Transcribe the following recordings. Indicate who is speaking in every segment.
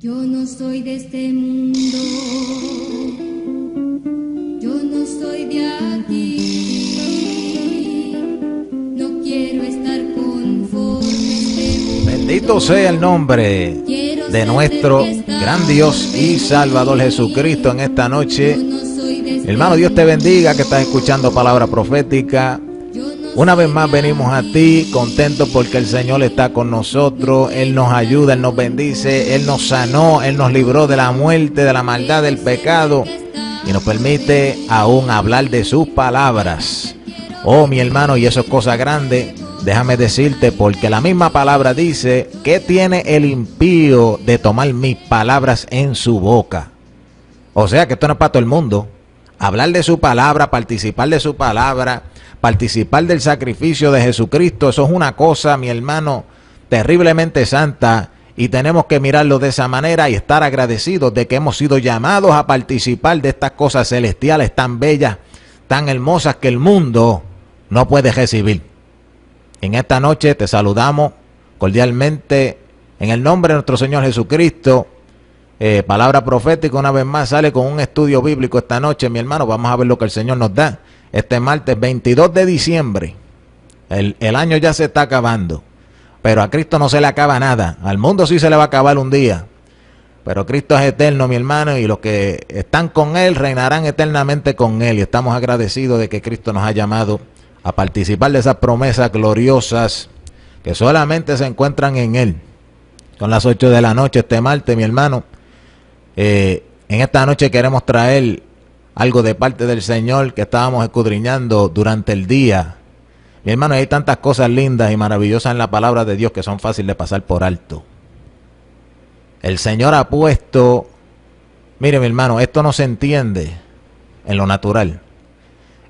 Speaker 1: Yo no soy de este mundo, yo no soy de aquí, no quiero estar conforme.
Speaker 2: Bendito sea el nombre de nuestro gran Dios y Salvador Jesucristo en esta noche. Hermano, Dios te bendiga que estás escuchando palabra profética. Una vez más venimos a ti contentos porque el Señor está con nosotros. Él nos ayuda, Él nos bendice, Él nos sanó, Él nos libró de la muerte, de la maldad, del pecado y nos permite aún hablar de sus palabras. Oh, mi hermano, y eso es cosa grande. Déjame decirte, porque la misma palabra dice: ¿qué tiene el impío de tomar mis palabras en su boca? O sea que esto no es para todo el mundo. Hablar de su palabra, participar de su palabra, participar del sacrificio de Jesucristo, eso es una cosa, mi hermano, terriblemente santa, y tenemos que mirarlo de esa manera y estar agradecidos de que hemos sido llamados a participar de estas cosas celestiales tan bellas, tan hermosas que el mundo no puede recibir. En esta noche te saludamos cordialmente en el nombre de nuestro Señor Jesucristo. Palabra profética una vez más sale con un estudio bíblico esta noche, mi hermano. Vamos a ver lo que el Señor nos da. Este martes 22 de diciembre, el año ya se está acabando, pero a Cristo no se le acaba nada. Al mundo sí se le va a acabar un día, pero Cristo es eterno, mi hermano, y los que están con Él reinarán eternamente con Él. Y estamos agradecidos de que Cristo nos ha llamado a participar de esas promesas gloriosas que solamente se encuentran en Él. Son las 8 de la noche este martes, mi hermano. En esta noche queremos traer algo de parte del Señor que estábamos escudriñando durante el día. Mi hermano, hay tantas cosas lindas y maravillosas en la palabra de Dios que son fáciles de pasar por alto. El Señor ha puesto, mire mi hermano, esto no se entiende en lo natural.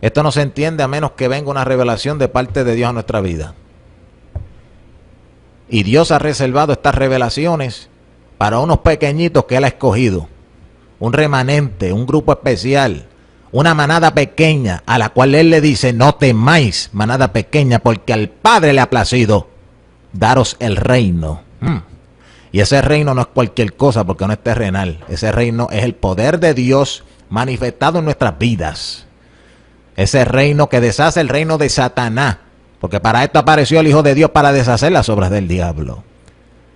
Speaker 2: Esto no se entiende a menos que venga una revelación de parte de Dios a nuestra vida. Y Dios ha reservado estas revelaciones para unos pequeñitos que Él ha escogido. Un remanente, un grupo especial, una manada pequeña a la cual Él le dice: no temáis, manada pequeña, porque al Padre le ha placido daros el reino. Y ese reino no es cualquier cosa, porque no es terrenal. Ese reino es el poder de Dios manifestado en nuestras vidas. Ese reino que deshace el reino de Satanás, porque para esto apareció el Hijo de Dios, para deshacer las obras del diablo.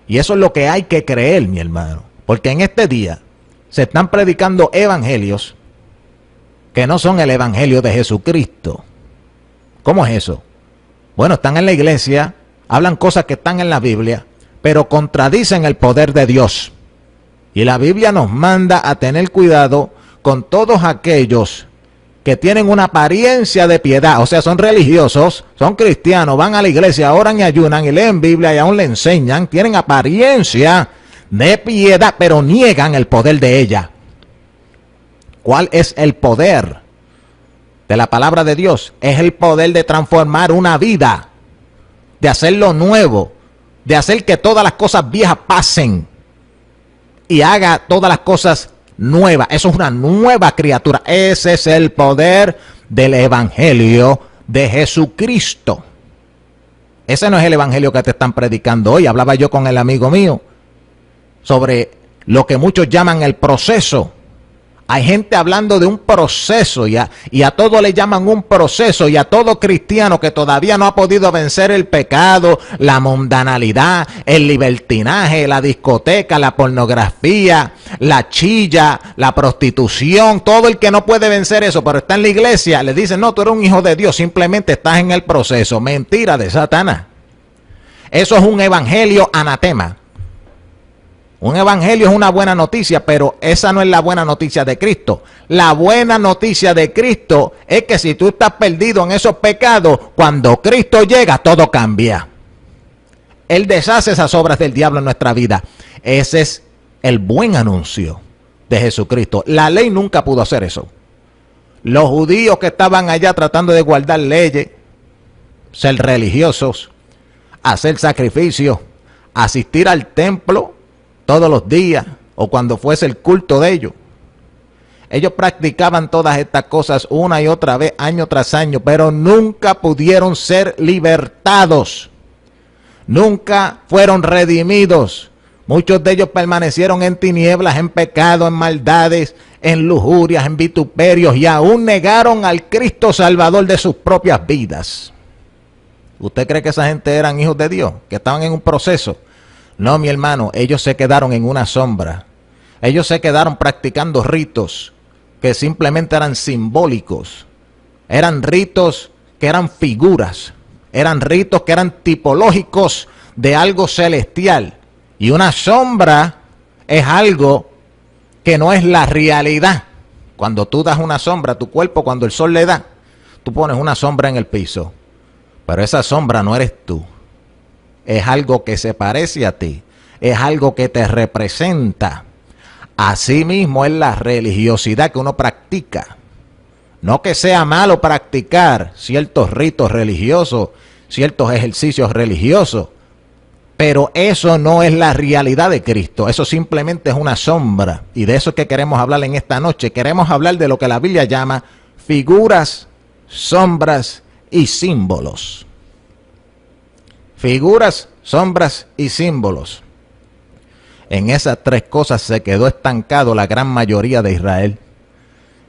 Speaker 2: Y eso es lo que hay que creer, mi hermano, porque en este día se están predicando evangelios que no son el evangelio de Jesucristo. ¿Cómo es eso? Bueno, están en la iglesia, hablan cosas que están en la Biblia, pero contradicen el poder de Dios. Y la Biblia nos manda a tener cuidado con todos aquellos que tienen una apariencia de piedad, o sea, son religiosos, son cristianos, van a la iglesia, oran y ayunan y leen Biblia y aún le enseñan, tienen apariencia de piedad, pero niegan el poder de ella. ¿Cuál es el poder de la palabra de Dios? Es el poder de transformar una vida, de hacerlo nuevo, de hacer que todas las cosas viejas pasen y haga todas las cosas nuevas. Eso es una nueva criatura. Ese es el poder del evangelio de Jesucristo. Ese no es el evangelio que te están predicando hoy. Hablaba yo con el amigo mío sobre lo que muchos llaman el proceso. Hay gente hablando de un proceso y a todo le llaman un proceso, y a todo cristiano que todavía no ha podido vencer el pecado, la mundanalidad, el libertinaje, la discoteca, la pornografía, la chilla, la prostitución, todo el que no puede vencer eso, pero está en la iglesia, le dicen: no, tú eres un hijo de Dios, simplemente estás en el proceso. Mentira de Satanás. Eso es un evangelio anatema. Un evangelio es una buena noticia, pero esa no es la buena noticia de Cristo. La buena noticia de Cristo es que si tú estás perdido en esos pecados, cuando Cristo llega, todo cambia. Él deshace esas obras del diablo en nuestra vida. Ese es el buen anuncio de Jesucristo. La ley nunca pudo hacer eso. Los judíos que estaban allá tratando de guardar leyes, ser religiosos, hacer sacrificios, asistir al templo todos los días o cuando fuese el culto de ellos, ellos practicaban todas estas cosas una y otra vez, año tras año, pero nunca pudieron ser libertados. Nunca fueron redimidos. Muchos de ellos permanecieron en tinieblas, en pecado, en maldades, en lujurias, en vituperios y aún negaron al Cristo Salvador de sus propias vidas. ¿Usted cree que esa gente eran hijos de Dios, que estaban en un proceso? No, mi hermano, ellos se quedaron en una sombra. Ellos se quedaron practicando ritos que simplemente eran simbólicos. Eran ritos que eran figuras. Eran ritos que eran tipológicos de algo celestial. Y una sombra es algo que no es la realidad. Cuando tú das una sombra a tu cuerpo, cuando el sol le da, tú pones una sombra en el piso. Pero esa sombra no eres tú. Es algo que se parece a ti. Es algo que te representa. Asimismo es la religiosidad que uno practica. No que sea malo practicar ciertos ritos religiosos, ciertos ejercicios religiosos. Pero eso no es la realidad de Cristo. Eso simplemente es una sombra. Y de eso es que queremos hablar en esta noche. Queremos hablar de lo que la Biblia llama figuras, sombras y símbolos. Figuras, sombras y símbolos. En esas tres cosas se quedó estancado la gran mayoría de Israel.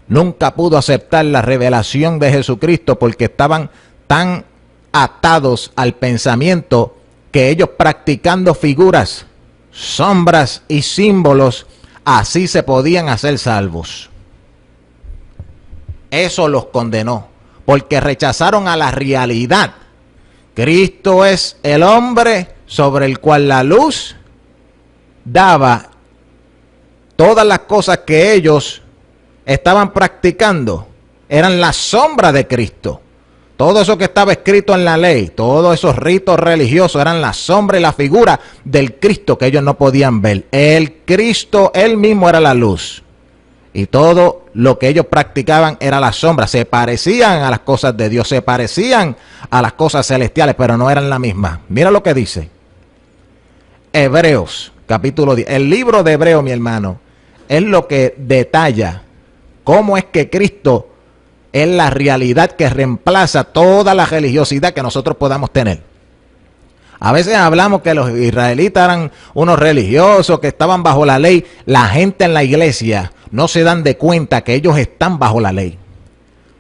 Speaker 2: Nunca pudo aceptar la revelación de Jesucristo porque estaban tan atados al pensamiento que ellos, practicando figuras, sombras y símbolos, así se podían hacer salvos. Eso los condenó, porque rechazaron a la realidad. Cristo es el hombre sobre el cual la luz daba todas las cosas que ellos estaban practicando. Eran la sombra de Cristo. Todo eso que estaba escrito en la ley, todos esos ritos religiosos eran la sombra y la figura del Cristo que ellos no podían ver. El Cristo, él mismo era la luz. Y todo lo que ellos practicaban era la sombra. Se parecían a las cosas de Dios, se parecían a las cosas celestiales, pero no eran la misma. Mira lo que dice Hebreos, capítulo 10. El libro de Hebreos, mi hermano, es lo que detalla cómo es que Cristo es la realidad que reemplaza toda la religiosidad que nosotros podamos tener. A veces hablamos que los israelitas eran unos religiosos que estaban bajo la ley. La gente en la iglesia no se dan de cuenta que ellos están bajo la ley.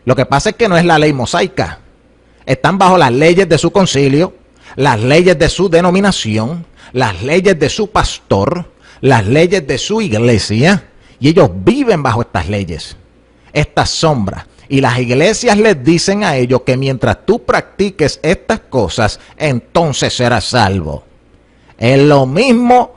Speaker 2: Lo que pasa es que no es la ley mosaica. Están bajo las leyes de su concilio, las leyes de su denominación, las leyes de su pastor, las leyes de su iglesia. Y ellos viven bajo estas leyes, estas sombras. Y las iglesias les dicen a ellos que mientras tú practiques estas cosas, entonces serás salvo. Es lo mismo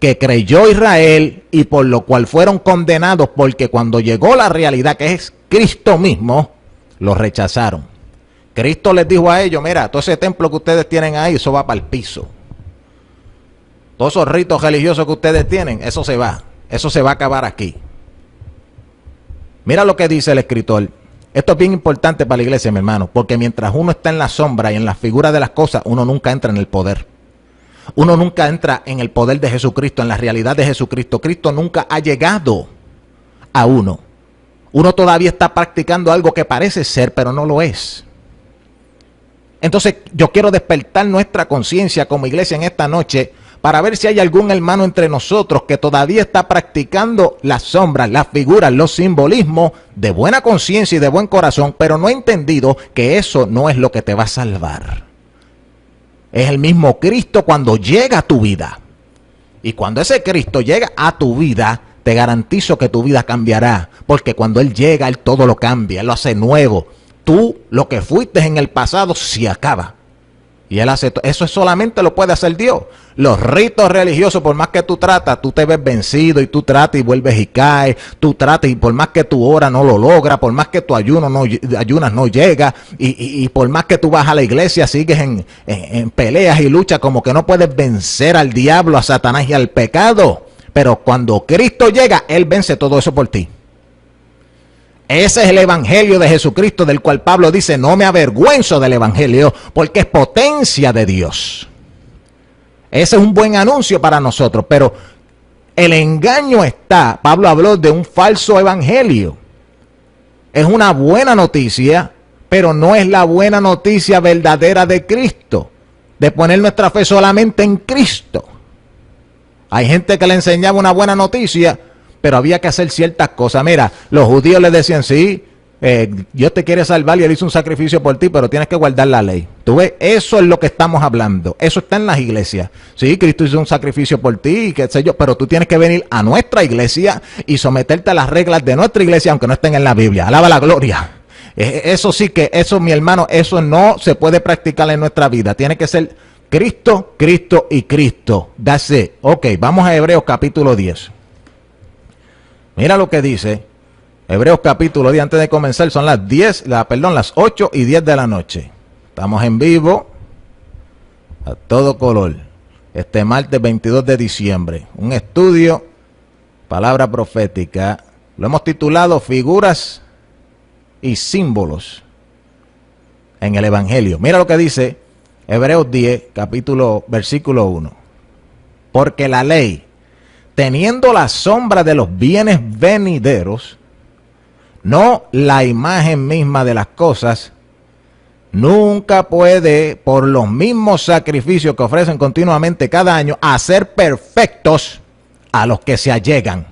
Speaker 2: que creyó Israel y por lo cual fueron condenados, porque cuando llegó la realidad que es Cristo mismo, lo rechazaron. Cristo les dijo a ellos, mira, todo ese templo que ustedes tienen ahí, eso va para el piso. Todos esos ritos religiosos que ustedes tienen, eso se va a acabar aquí. Mira lo que dice el escritor. Esto es bien importante para la iglesia, mi hermano, porque mientras uno está en la sombra y en la figura de las cosas, uno nunca entra en el poder. Uno nunca entra en el poder de Jesucristo, en la realidad de Jesucristo. Cristo nunca ha llegado a uno. Uno todavía está practicando algo que parece ser, pero no lo es. Entonces, yo quiero despertar nuestra conciencia como iglesia en esta noche para ver si hay algún hermano entre nosotros que todavía está practicando las sombras, las figuras, los simbolismos de buena conciencia y de buen corazón, pero no ha entendido que eso no es lo que te va a salvar. Es el mismo Cristo cuando llega a tu vida. Y cuando ese Cristo llega a tu vida, te garantizo que tu vida cambiará. Porque cuando Él llega, Él todo lo cambia, Él lo hace nuevo. Tú, lo que fuiste en el pasado, se acaba. Y Él hace eso, solamente lo puede hacer Dios. Los ritos religiosos, por más que tú tratas, tú te ves vencido y tú tratas y vuelves y caes. Tú tratas y por más que tu hora no lo logra, por más que tu ayunas no llega. Y por más que tú vas a la iglesia, sigues en peleas y luchas como que no puedes vencer al diablo, a Satanás y al pecado. Pero cuando Cristo llega, Él vence todo eso por ti. Ese es el evangelio de Jesucristo, del cual Pablo dice, no me avergüenzo del evangelio, porque es potencia de Dios. Ese es un buen anuncio para nosotros, pero el engaño está, Pablo habló de un falso evangelio. Es una buena noticia, pero no es la buena noticia verdadera de Cristo, de poner nuestra fe solamente en Cristo. Hay gente que le enseñaba una buena noticia, pero había que hacer ciertas cosas. Mira, los judíos le decían, sí, Dios te quiere salvar y Él hizo un sacrificio por ti, pero tienes que guardar la ley. ¿Tú ves? Eso es lo que estamos hablando. Eso está en las iglesias. Sí, Cristo hizo un sacrificio por ti, qué sé yo, pero tú tienes que venir a nuestra iglesia y someterte a las reglas de nuestra iglesia, aunque no estén en la Biblia. Alaba la gloria. Eso sí que, eso mi hermano, eso no se puede practicar en nuestra vida. Tiene que ser Cristo, Cristo y Cristo. That's it. Ok, vamos a Hebreos capítulo 10. Mira lo que dice Hebreos capítulo 10, antes de comenzar, son las 8 y 10 de la noche. Estamos en vivo, a todo color, este martes 22 de diciembre. Un estudio, palabra profética, lo hemos titulado Figuras y Símbolos en el Evangelio. Mira lo que dice Hebreos 10, versículo 1. Porque la ley, teniendo la sombra de los bienes venideros, no la imagen misma de las cosas, nunca puede, por los mismos sacrificios que ofrecen continuamente cada año, hacer perfectos a los que se allegan.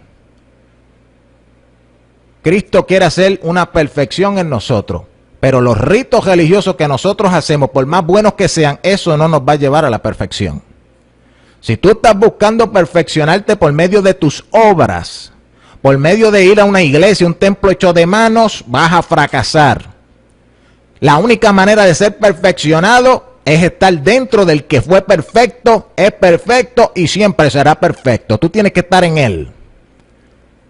Speaker 2: Cristo quiere hacer una perfección en nosotros, pero los ritos religiosos que nosotros hacemos, por más buenos que sean, eso no nos va a llevar a la perfección. Si tú estás buscando perfeccionarte por medio de tus obras, por medio de ir a una iglesia, un templo hecho de manos, vas a fracasar. La única manera de ser perfeccionado es estar dentro del que fue perfecto, es perfecto y siempre será perfecto. Tú tienes que estar en Él.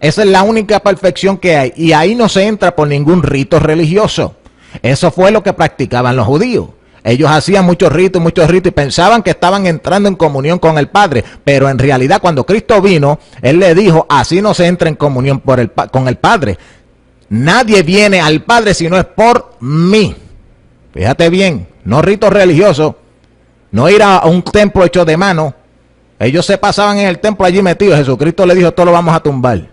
Speaker 2: Esa es la única perfección que hay. Y ahí no se entra por ningún rito religioso. Eso fue lo que practicaban los judíos. Ellos hacían muchos ritos y pensaban que estaban entrando en comunión con el Padre. Pero en realidad cuando Cristo vino, Él le dijo, así no se entra en comunión con el Padre. Nadie viene al Padre si no es por mí. Fíjate bien, no ritos religiosos, no ir a un templo hecho de mano. Ellos se pasaban en el templo allí metidos. Jesucristo le dijo, esto lo vamos a tumbar.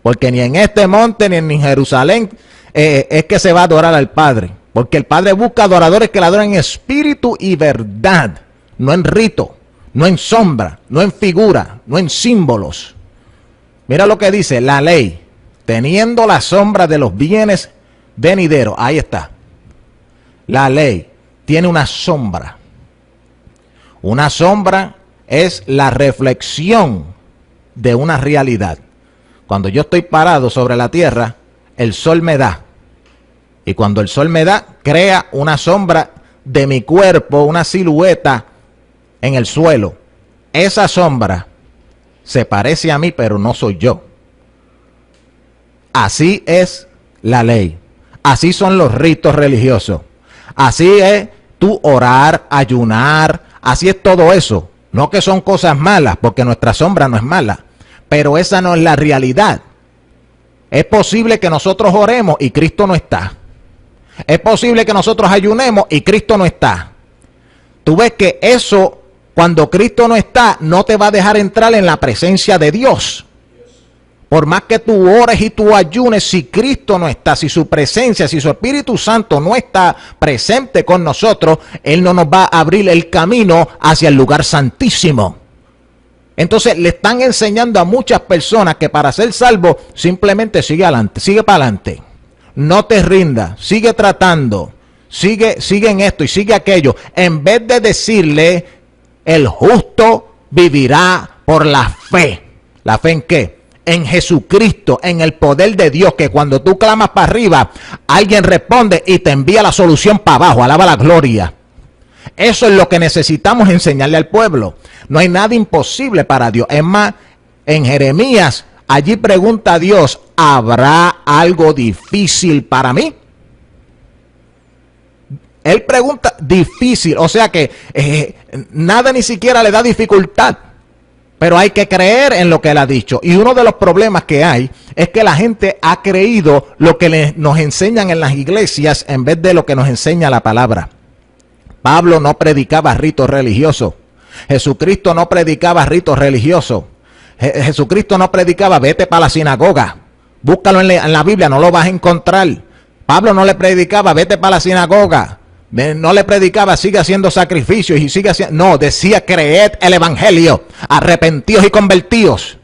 Speaker 2: Porque ni en este monte ni en Jerusalén es que se va a adorar al Padre. Porque el Padre busca adoradores que le adoren en espíritu y verdad, no en rito, no en sombra, no en figura, no en símbolos. Mira lo que dice la ley, teniendo la sombra de los bienes venideros. Ahí está. La ley tiene una sombra. Una sombra es la reflexión de una realidad. Cuando yo estoy parado sobre la tierra, el sol me da. Y cuando el sol me da, crea una sombra de mi cuerpo, una silueta en el suelo. Esa sombra se parece a mí, pero no soy yo. Así es la ley. Así son los ritos religiosos. Así es tú orar, ayunar. Así es todo eso. No que son cosas malas, porque nuestra sombra no es mala. Pero esa no es la realidad. Es posible que nosotros oremos y Cristo no está. Es posible que nosotros ayunemos y Cristo no está. Tú ves que eso, cuando Cristo no está, no te va a dejar entrar en la presencia de Dios. Por más que tú ores y tú ayunes, si Cristo no está, si su presencia, si su Espíritu Santo no está presente con nosotros, Él no nos va a abrir el camino hacia el lugar santísimo. Entonces le están enseñando a muchas personas que para ser salvo simplemente sigue adelante, sigue para adelante. No te rindas, sigue tratando, sigue en esto y sigue aquello. En vez de decirle, el justo vivirá por la fe. ¿La fe en qué? En Jesucristo, en el poder de Dios, que cuando tú clamas para arriba, alguien responde y te envía la solución para abajo. Alaba la gloria. Eso es lo que necesitamos enseñarle al pueblo. No hay nada imposible para Dios. Es más, en Jeremías, allí pregunta a Dios, ¿habrá algo difícil para mí? Él pregunta difícil, o sea que nada ni siquiera le da dificultad. Pero hay que creer en lo que él ha dicho. Y uno de los problemas que hay es que la gente ha creído lo que nos enseñan en las iglesias en vez de lo que nos enseña la palabra. Pablo no predicaba ritos religiosos. Jesucristo no predicaba ritos religiosos. Jesucristo no predicaba vete para la sinagoga. Búscalo en la Biblia, no lo vas a encontrar. Pablo no le predicaba vete para la sinagoga. No le predicaba, sigue haciendo sacrificios y sigue haciendo... No, decía, creed el evangelio, arrepentíos y convertíos.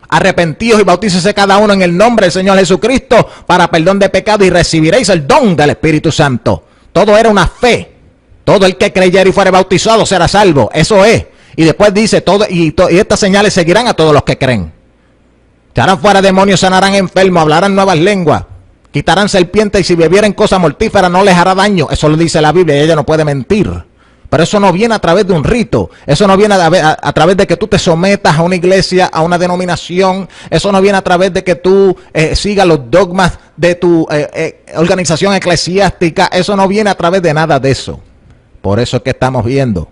Speaker 2: Arrepentíos y bautícese cada uno en el nombre del Señor Jesucristo para perdón de pecado y recibiréis el don del Espíritu Santo. Todo era una fe. Todo el que creyera y fuere bautizado será salvo. Eso es. Y después dice, y estas señales seguirán a todos los que creen. Echarán fuera demonios, sanarán enfermos, hablarán nuevas lenguas, quitarán serpientes y si bebieren cosa mortífera no les hará daño. Eso lo dice la Biblia y ella no puede mentir. Pero eso no viene a través de un rito. Eso no viene a través de que tú te sometas a una iglesia, a una denominación. Eso no viene a través de que tú sigas los dogmas de tu organización eclesiástica. Eso no viene a través de nada de eso. Por eso es que estamos viendo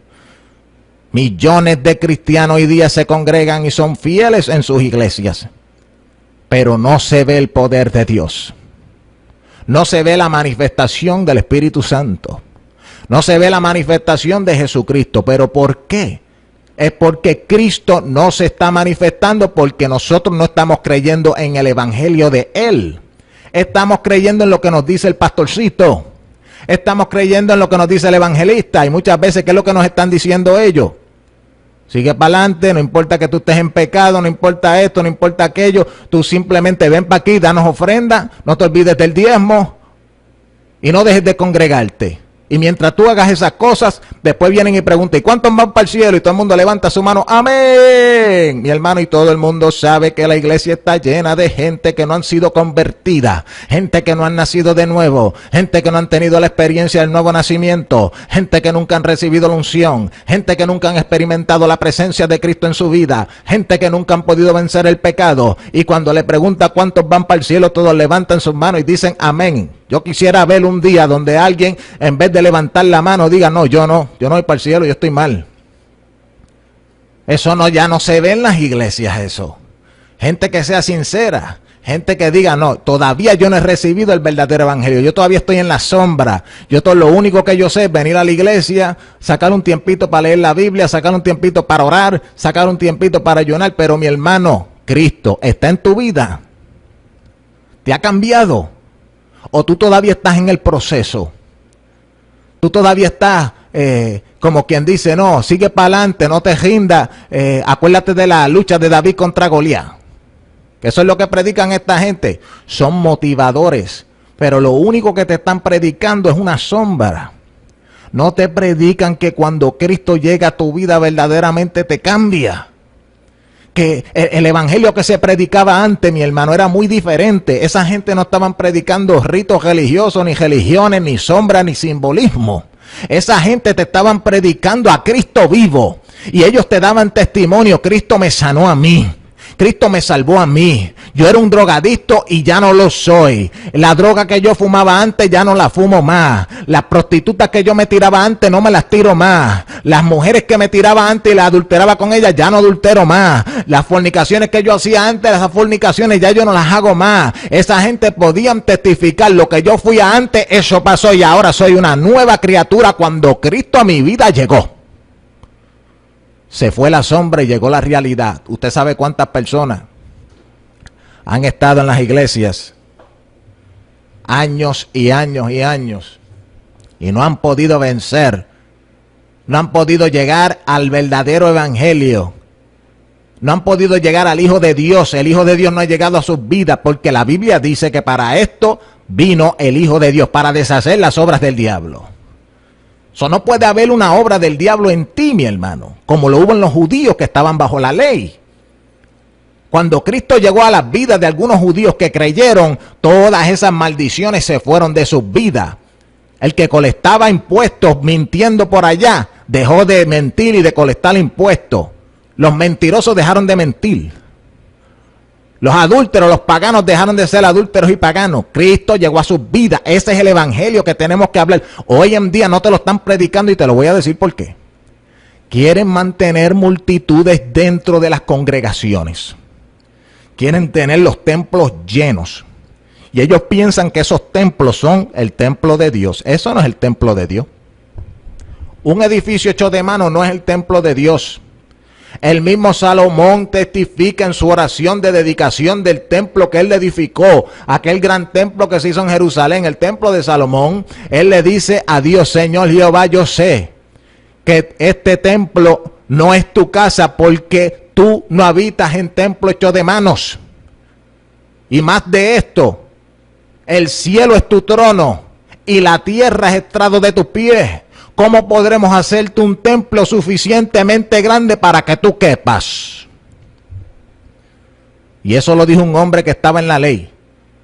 Speaker 2: millones de cristianos hoy día se congregan y son fieles en sus iglesias. Pero no se ve el poder de Dios. No se ve la manifestación del Espíritu Santo. No se ve la manifestación de Jesucristo. ¿Pero por qué? Es porque Cristo no se está manifestando porque nosotros no estamos creyendo en el evangelio de Él. Estamos creyendo en lo que nos dice el pastorcito. Estamos creyendo en lo que nos dice el evangelista. Y muchas veces, ¿qué es lo que nos están diciendo ellos? Sigue para adelante, no importa que tú estés en pecado, no importa esto, no importa aquello. Tú simplemente ven para aquí, danos ofrenda, no te olvides del diezmo y no dejes de congregarte. Y mientras tú hagas esas cosas, después vienen y preguntan, ¿y cuántos van para el cielo? Y todo el mundo levanta su mano, ¡amén! Mi hermano, y todo el mundo sabe que la iglesia está llena de gente que no han sido convertida, gente que no han nacido de nuevo, gente que no han tenido la experiencia del nuevo nacimiento, gente que nunca han recibido la unción, gente que nunca han experimentado la presencia de Cristo en su vida, gente que nunca han podido vencer el pecado. Y cuando le pregunta cuántos van para el cielo, todos levantan sus manos y dicen, ¡amén! Yo quisiera ver un día donde alguien, en vez de levantar la mano, diga, no voy para el cielo, yo estoy mal. Eso ya no se ve en las iglesias eso. Gente que sea sincera, gente que diga, no, todavía yo no he recibido el verdadero evangelio, yo todavía estoy en la sombra. Lo único que yo sé es venir a la iglesia, sacar un tiempito para leer la Biblia, sacar un tiempito para orar, sacar un tiempito para ayunar, pero mi hermano, Cristo está en tu vida. ¿Te ha cambiado? ¿O tú todavía estás en el proceso? Tú todavía estás, como quien dice, no, sigue para adelante, no te rindas. Acuérdate de la lucha de David contra Goliat. Que eso es lo que predican esta gente. Son motivadores, pero lo único que te están predicando es una sombra. No te predican que cuando Cristo llega a tu vida verdaderamente te cambia. Que el evangelio que se predicaba antes, mi hermano, era muy diferente. Esa gente no estaban predicando ritos religiosos, ni religiones, ni sombras, ni simbolismo. Esa gente te estaban predicando a Cristo vivo. Y ellos te daban testimonio, Cristo me sanó a mí. Cristo me salvó a mí. Yo era un drogadicto y ya no lo soy. La droga que yo fumaba antes ya no la fumo más. Las prostitutas que yo me tiraba antes no me las tiro más. Las mujeres que me tiraba antes y las adulteraba con ellas ya no adultero más. Las fornicaciones que yo hacía antes, esas fornicaciones ya yo no las hago más. Esa gente podían testificar lo que yo fui antes, eso pasó y ahora soy una nueva criatura cuando Cristo a mi vida llegó. Se fue la sombra y llegó la realidad. Usted sabe cuántas personas han estado en las iglesias años y años y años y no han podido vencer, no han podido llegar al verdadero evangelio, no han podido llegar al Hijo de Dios. El Hijo de Dios no ha llegado a sus vidas porque la Biblia dice que para esto vino el Hijo de Dios, para deshacer las obras del diablo. Eso no puede haber una obra del diablo en ti, mi hermano, como lo hubo en los judíos que estaban bajo la ley. Cuando Cristo llegó a las vidas de algunos judíos que creyeron, todas esas maldiciones se fueron de sus vidas. El que colectaba impuestos mintiendo por allá, dejó de mentir y de colectar impuestos. Los mentirosos dejaron de mentir. Los adúlteros, los paganos dejaron de ser adúlteros y paganos. Cristo llegó a sus vidas. Ese es el evangelio que tenemos que hablar. Hoy en día no te lo están predicando y te lo voy a decir por qué. Quieren mantener multitudes dentro de las congregaciones. Quieren tener los templos llenos. Y ellos piensan que esos templos son el templo de Dios. Eso no es el templo de Dios. Un edificio hecho de mano no es el templo de Dios. El mismo Salomón testifica en su oración de dedicación del templo que él edificó, aquel gran templo que se hizo en Jerusalén, el templo de Salomón. Él le dice a Dios: Señor Jehová, yo sé que este templo no es tu casa, porque tú no habitas en templo hecho de manos. Y más de esto, el cielo es tu trono y la tierra es estrado de tus pies. ¿Cómo podremos hacerte un templo suficientemente grande para que tú quepas? Y eso lo dijo un hombre que estaba en la ley.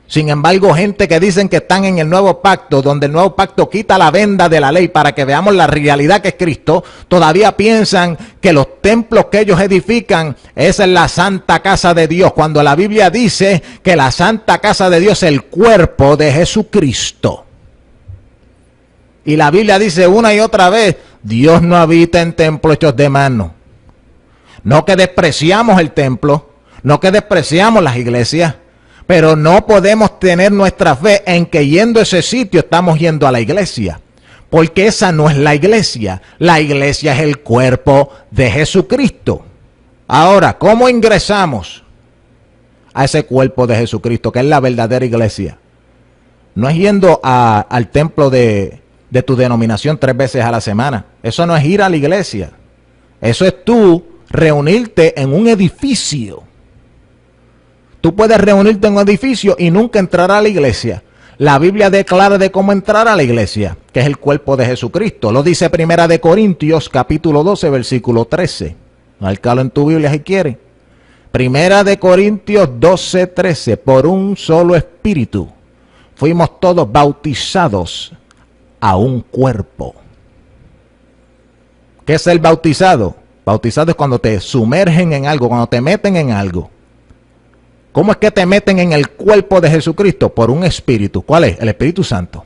Speaker 2: Sin embargo, gente que dicen que están en el nuevo pacto, donde el nuevo pacto quita la venda de la ley para que veamos la realidad que es Cristo, todavía piensan que los templos que ellos edifican es en la santa casa de Dios, cuando la Biblia dice que la santa casa de Dios es el cuerpo de Jesucristo. Y la Biblia dice una y otra vez: Dios no habita en templos hechos de mano. No que despreciamos el templo, no que despreciamos las iglesias, pero no podemos tener nuestra fe en que yendo a ese sitio estamos yendo a la iglesia, porque esa no es la iglesia. La iglesia es el cuerpo de Jesucristo. Ahora, ¿cómo ingresamos a ese cuerpo de Jesucristo, que es la verdadera iglesia? No es yendo al templo de tu denominación 3 veces a la semana. Eso no es ir a la iglesia. Eso es tú reunirte en un edificio. Tú puedes reunirte en un edificio y nunca entrar a la iglesia. La Biblia declara de cómo entrar a la iglesia, que es el cuerpo de Jesucristo. Lo dice 1 Corintios capítulo 12, versículo 13. Márcalo en tu Biblia si quiere. 1 Corintios 12, 13. Por un solo espíritu fuimos todos bautizados a un cuerpo. ¿Qué es el bautizado? Bautizado es cuando te sumergen en algo, cuando te meten en algo. ¿Cómo es que te meten en el cuerpo de Jesucristo? Por un espíritu. ¿Cuál es? El Espíritu Santo.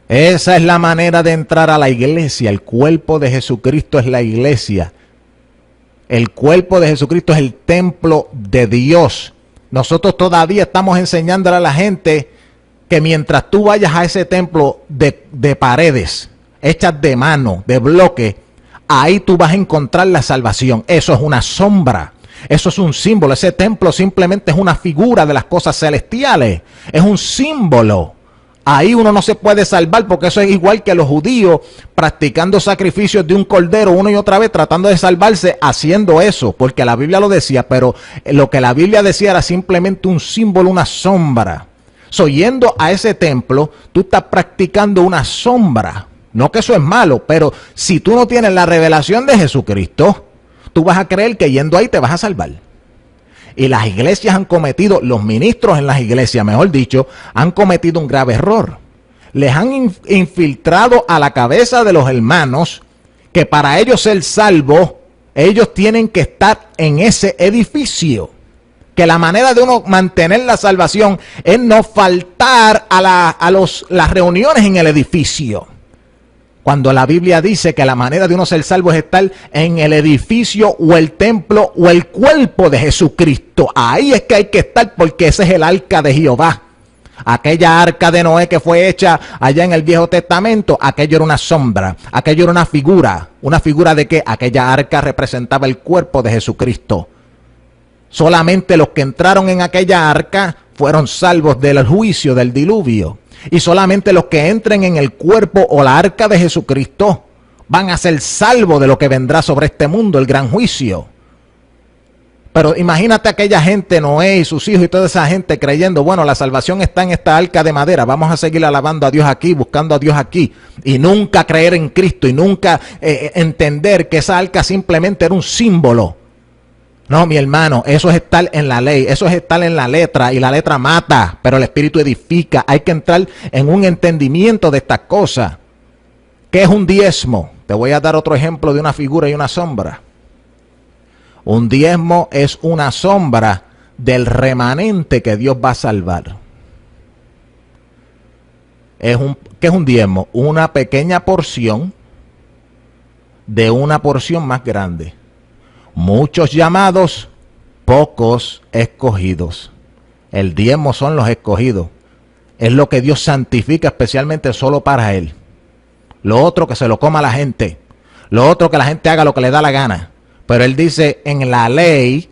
Speaker 2: Esa es la manera de entrar a la iglesia. El cuerpo de Jesucristo es la iglesia. El cuerpo de Jesucristo es el templo de Dios. Nosotros todavía estamos enseñándole a la gente que mientras tú vayas a ese templo de paredes hechas de mano, de bloque, ahí tú vas a encontrar la salvación. Eso es una sombra, eso es un símbolo. Ese templo simplemente es una figura de las cosas celestiales, es un símbolo. Ahí uno no se puede salvar, porque eso es igual que los judíos practicando sacrificios de un cordero una y otra vez, tratando de salvarse haciendo eso, porque la Biblia lo decía, pero lo que la Biblia decía era simplemente un símbolo, una sombra. Yendo a ese templo, tú estás practicando una sombra. No que eso es malo, pero si tú no tienes la revelación de Jesucristo, tú vas a creer que yendo ahí te vas a salvar. Y las iglesias han cometido, los ministros en las iglesias, mejor dicho, han cometido un grave error. Les han infiltrado a la cabeza de los hermanos que para ellos ser salvos, ellos tienen que estar en ese edificio. Que la manera de uno mantener la salvación es no faltar a las reuniones en el edificio. Cuando la Biblia dice que la manera de uno ser salvo es estar en el edificio o el templo o el cuerpo de Jesucristo. Ahí es que hay que estar, porque ese es el arca de Jehová. Aquella arca de Noé que fue hecha allá en el Viejo Testamento, aquello era una sombra, aquello era una figura. ¿Una figura de qué? Aquella arca representaba el cuerpo de Jesucristo. Solamente los que entraron en aquella arca fueron salvos del juicio, del diluvio. Y solamente los que entren en el cuerpo o la arca de Jesucristo van a ser salvos de lo que vendrá sobre este mundo, el gran juicio. Pero imagínate aquella gente, Noé y sus hijos y toda esa gente creyendo, bueno, la salvación está en esta arca de madera, vamos a seguir alabando a Dios aquí, buscando a Dios aquí, y nunca creer en Cristo y nunca entender que esa arca simplemente era un símbolo. No, mi hermano, eso es estar en la ley, eso es estar en la letra, y la letra mata, pero el Espíritu edifica. Hay que entrar en un entendimiento de estas cosas. ¿Qué es un diezmo? Te voy a dar otro ejemplo de una figura y una sombra. Un diezmo es una sombra del remanente que Dios va a salvar. ¿Qué es un diezmo? Una pequeña porción de una porción más grande. Muchos llamados, pocos escogidos. El diezmo son los escogidos. Es lo que Dios santifica especialmente solo para Él. Lo otro que se lo coma la gente. Lo otro, que la gente haga lo que le da la gana. Pero él dice, en la ley,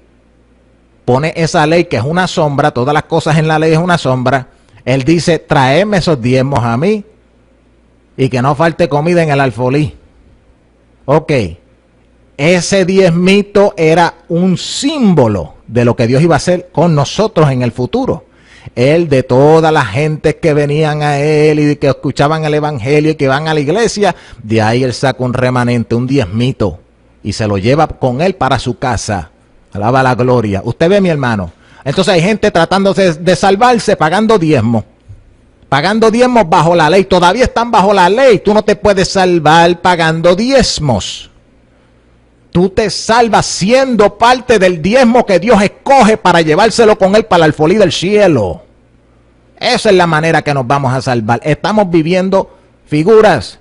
Speaker 2: pone esa ley que es una sombra, todas las cosas en la ley es una sombra. Él dice, traedme esos diezmos a mí y que no falte comida en el alfolí. Ok, ese diezmito era un símbolo de lo que Dios iba a hacer con nosotros en el futuro. Él, de todas las gentes que venían a él y que escuchaban el evangelio y que van a la iglesia, de ahí él saca un remanente, un diezmito, y se lo lleva con él para su casa. Alaba la gloria. Usted ve, mi hermano. Entonces hay gente tratando de salvarse pagando diezmos. Pagando diezmos bajo la ley. Todavía están bajo la ley. Tú no te puedes salvar pagando diezmos. Tú te salvas siendo parte del diezmo que Dios escoge para llevárselo con él para el alfolí del cielo. Esa es la manera que nos vamos a salvar. Estamos viviendo figuras,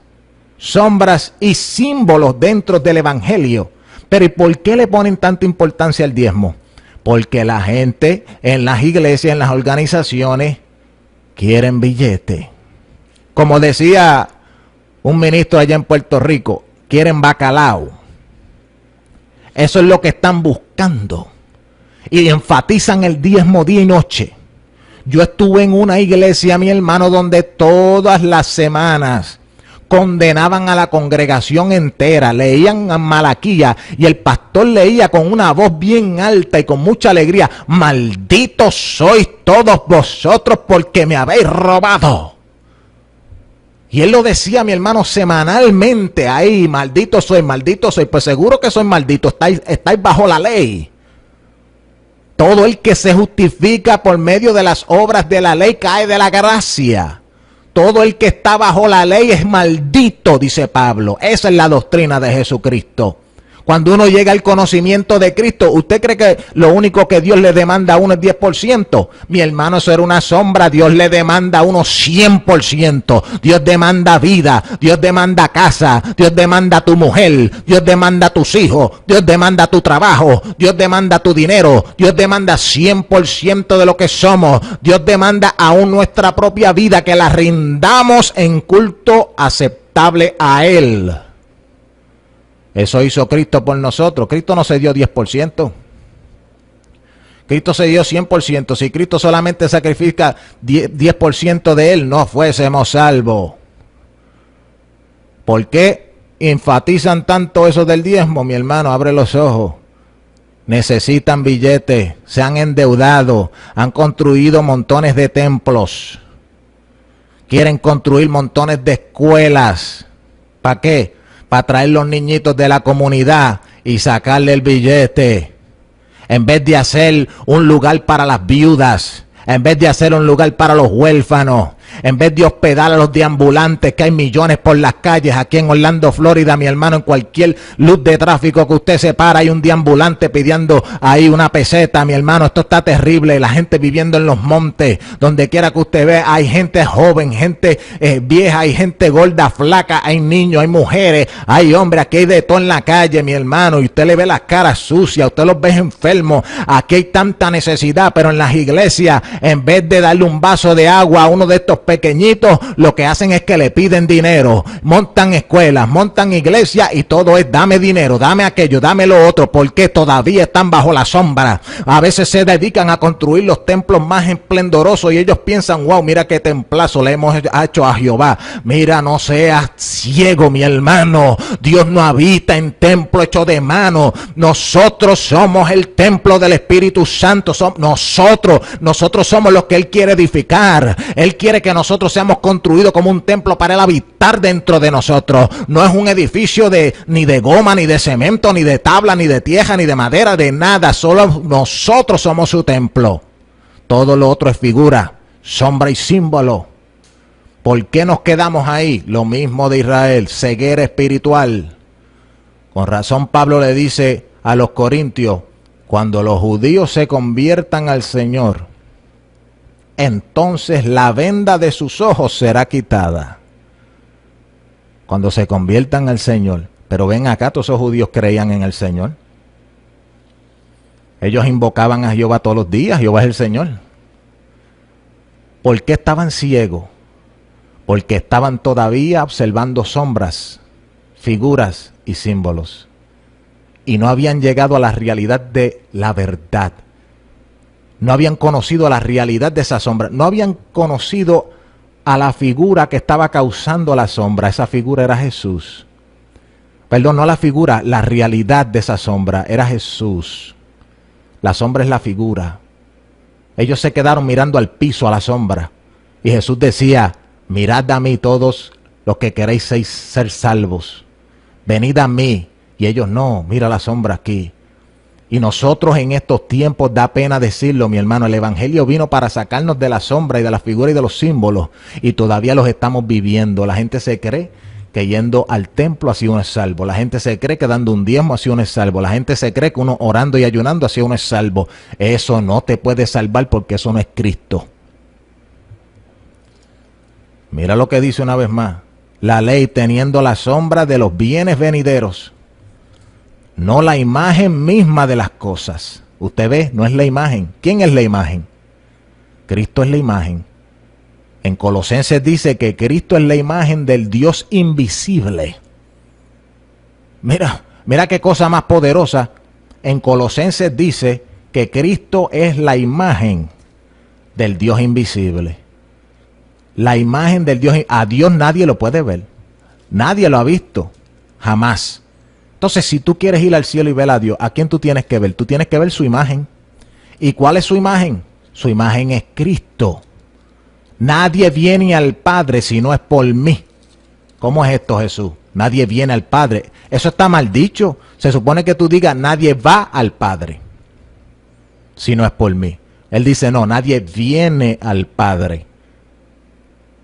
Speaker 2: sombras y símbolos dentro del evangelio. Pero ¿y por qué le ponen tanta importancia al diezmo? Porque la gente en las iglesias, en las organizaciones, quieren billete. Como decía un ministro allá en Puerto Rico, quieren bacalao. Eso es lo que están buscando. Y enfatizan el diezmo día y noche. Yo estuve en una iglesia, mi hermano, donde todas las semanas condenaban a la congregación entera, leían a Malaquía y el pastor leía con una voz bien alta y con mucha alegría: malditos sois todos vosotros porque me habéis robado. Y él lo decía, mi hermano, semanalmente ahí: maldito soy, maldito soy. Pues seguro que soy maldito, estáis bajo la ley. Todo el que se justifica por medio de las obras de la ley cae de la gracia. Todo el que está bajo la ley es maldito, dice Pablo. Esa es la doctrina de Jesucristo. Cuando uno llega al conocimiento de Cristo, ¿usted cree que lo único que Dios le demanda a uno es 10%? Mi hermano, eso era una sombra. Dios le demanda a uno 100%. Dios demanda vida, Dios demanda casa, Dios demanda tu mujer, Dios demanda tus hijos, Dios demanda tu trabajo, Dios demanda tu dinero, Dios demanda 100% de lo que somos. Dios demanda aún nuestra propia vida, que la rindamos en culto aceptable a Él. Eso hizo Cristo por nosotros. Cristo no se dio 10%. Cristo se dio 100%. Si Cristo solamente sacrifica 10% de Él, no fuésemos salvos. ¿Por qué enfatizan tanto eso del diezmo? Mi hermano, abre los ojos. Necesitan billetes, se han endeudado, han construido montones de templos. Quieren construir montones de escuelas. ¿Para qué? Para traer los niñitos de la comunidad y sacarle el billete. En vez de hacer un lugar para las viudas, en vez de hacer un lugar para los huérfanos, en vez de hospedar a los deambulantes, que hay millones por las calles aquí en Orlando, Florida, mi hermano, en cualquier luz de tráfico que usted se para, hay un deambulante pidiendo ahí una peseta, mi hermano. Esto está terrible. La gente viviendo en los montes, donde quiera que usted vea, hay gente joven, gente vieja, hay gente gorda, flaca, hay niños, hay mujeres, hay hombres. Aquí hay de todo en la calle, mi hermano, y usted le ve las caras sucias, usted los ve enfermos. Aquí hay tanta necesidad, pero en las iglesias, en vez de darle un vaso de agua a uno de estos pequeñitos, lo que hacen es que le piden dinero. Montan escuelas, montan iglesias y todo es: dame dinero, dame aquello, dame lo otro, porque todavía están bajo la sombra. A veces se dedican a construir los templos más esplendorosos y ellos piensan: wow, mira qué templazo le hemos hecho a Jehová. Mira, no seas ciego, mi hermano. Dios no habita en templo hecho de mano. Nosotros somos el templo del Espíritu Santo. Nosotros somos los que Él quiere edificar. Él quiere que nosotros seamos construidos como un templo para Él habitar dentro de nosotros. No es un edificio ni de goma, ni de cemento, ni de tabla, ni de tierra, ni de madera, de nada. Solo nosotros somos su templo. Todo lo otro es figura, sombra y símbolo. ¿Por qué nos quedamos ahí? Lo mismo de Israel, ceguera espiritual. Con razón Pablo le dice a los corintios: cuando los judíos se conviertan al Señor, entonces la venda de sus ojos será quitada. Cuando se conviertan al Señor. Pero ven acá, todos esos judíos creían en el Señor. Ellos invocaban a Jehová todos los días. Jehová es el Señor. ¿Por qué estaban ciegos? Porque estaban todavía observando sombras, figuras y símbolos. Y no habían llegado a la realidad de la verdad. No habían conocido la realidad de esa sombra. No habían conocido a la figura que estaba causando la sombra. Esa figura era Jesús. Perdón, no la figura, la realidad de esa sombra era Jesús. La sombra es la figura. Ellos se quedaron mirando al piso, a la sombra. Y Jesús decía, mirad a mí todos los que queréis ser salvos. Venid a mí. Y ellos no, mira la sombra aquí. Y nosotros en estos tiempos, da pena decirlo, mi hermano, el evangelio vino para sacarnos de la sombra y de la figura y de los símbolos. Y todavía los estamos viviendo. La gente se cree que yendo al templo así uno es salvo. La gente se cree que dando un diezmo así uno es salvo. La gente se cree que uno orando y ayunando así uno es salvo. Eso no te puede salvar porque eso no es Cristo. Mira lo que dice una vez más. La ley teniendo la sombra de los bienes venideros, no la imagen misma de las cosas. Usted ve, no es la imagen. ¿Quién es la imagen? Cristo es la imagen. En Colosenses dice que Cristo es la imagen del Dios invisible. Mira qué cosa más poderosa. En Colosenses dice que Cristo es la imagen del Dios invisible. La imagen del Dios. A Dios nadie lo puede ver. Nadie lo ha visto. Jamás. Entonces, si tú quieres ir al cielo y ver a Dios, ¿a quién tú tienes que ver? Tú tienes que ver su imagen. ¿Y cuál es su imagen? Su imagen es Cristo. Nadie viene al Padre si no es por mí. ¿Cómo es esto, Jesús? Nadie viene al Padre. Eso está mal dicho. Se supone que tú digas, nadie va al Padre si no es por mí. Él dice, no, nadie viene al Padre.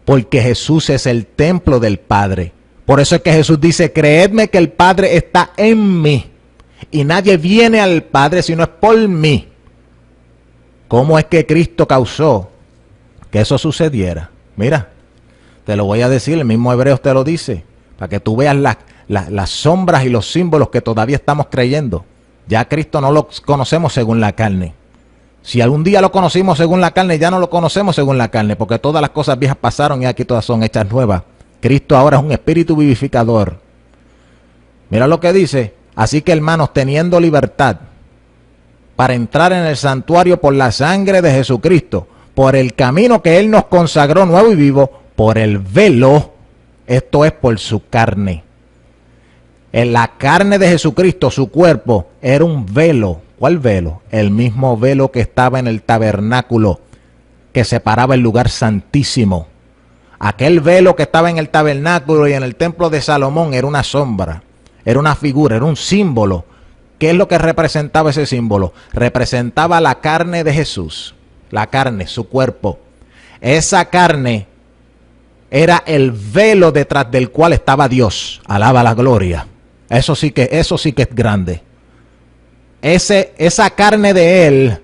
Speaker 2: Porque Jesús es el templo del Padre. Por eso es que Jesús dice, creedme que el Padre está en mí. Y nadie viene al Padre si no es por mí. ¿Cómo es que Cristo causó que eso sucediera? Mira, te lo voy a decir, el mismo Hebreos te lo dice, para que tú veas las sombras y los símbolos que todavía estamos creyendo. Ya Cristo no lo conocemos según la carne. Si algún día lo conocimos según la carne, ya no lo conocemos según la carne, porque todas las cosas viejas pasaron y aquí todas son hechas nuevas. Cristo ahora es un espíritu vivificador. Mira lo que dice. Así que, hermanos, teniendo libertad para entrar en el santuario por la sangre de Jesucristo, por el camino que Él nos consagró nuevo y vivo, por el velo, esto es por su carne. En la carne de Jesucristo, su cuerpo, era un velo. ¿Cuál velo? El mismo velo que estaba en el tabernáculo, que separaba el lugar santísimo. Aquel velo que estaba en el tabernáculo y en el templo de Salomón era una sombra, era una figura, era un símbolo. ¿Qué es lo que representaba ese símbolo? Representaba la carne de Jesús, la carne, su cuerpo. Esa carne era el velo detrás del cual estaba Dios. Alaba la gloria. Eso sí que es grande. Esa carne de Él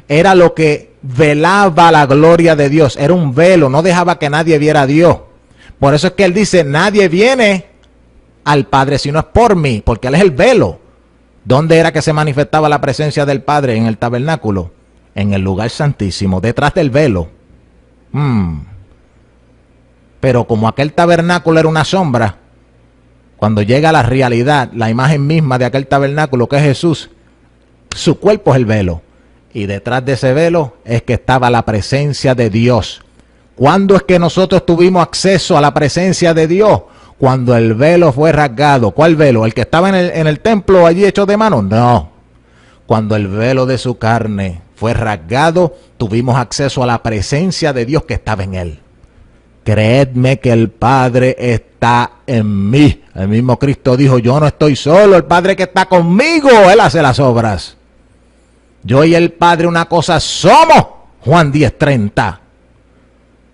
Speaker 2: era lo que velaba la gloria de Dios. Era un velo, no dejaba que nadie viera a Dios. Por eso es que Él dice, nadie viene al Padre si no es por mí, porque Él es el velo. ¿Dónde era que se manifestaba la presencia del Padre? En el tabernáculo, en el lugar santísimo, detrás del velo. Pero como aquel tabernáculo era una sombra, cuando llega la realidad, la imagen misma de aquel tabernáculo que es Jesús, su cuerpo es el velo. Y detrás de ese velo es que estaba la presencia de Dios. ¿Cuándo es que nosotros tuvimos acceso a la presencia de Dios? Cuando el velo fue rasgado. ¿Cuál velo? ¿El que estaba en el templo allí hecho de mano? No. Cuando el velo de su carne fue rasgado, tuvimos acceso a la presencia de Dios que estaba en Él. Creedme que el Padre está en mí. El mismo Cristo dijo, yo no estoy solo, el Padre que está conmigo, Él hace las obras. Yo y el Padre una cosa somos. Juan 10:30.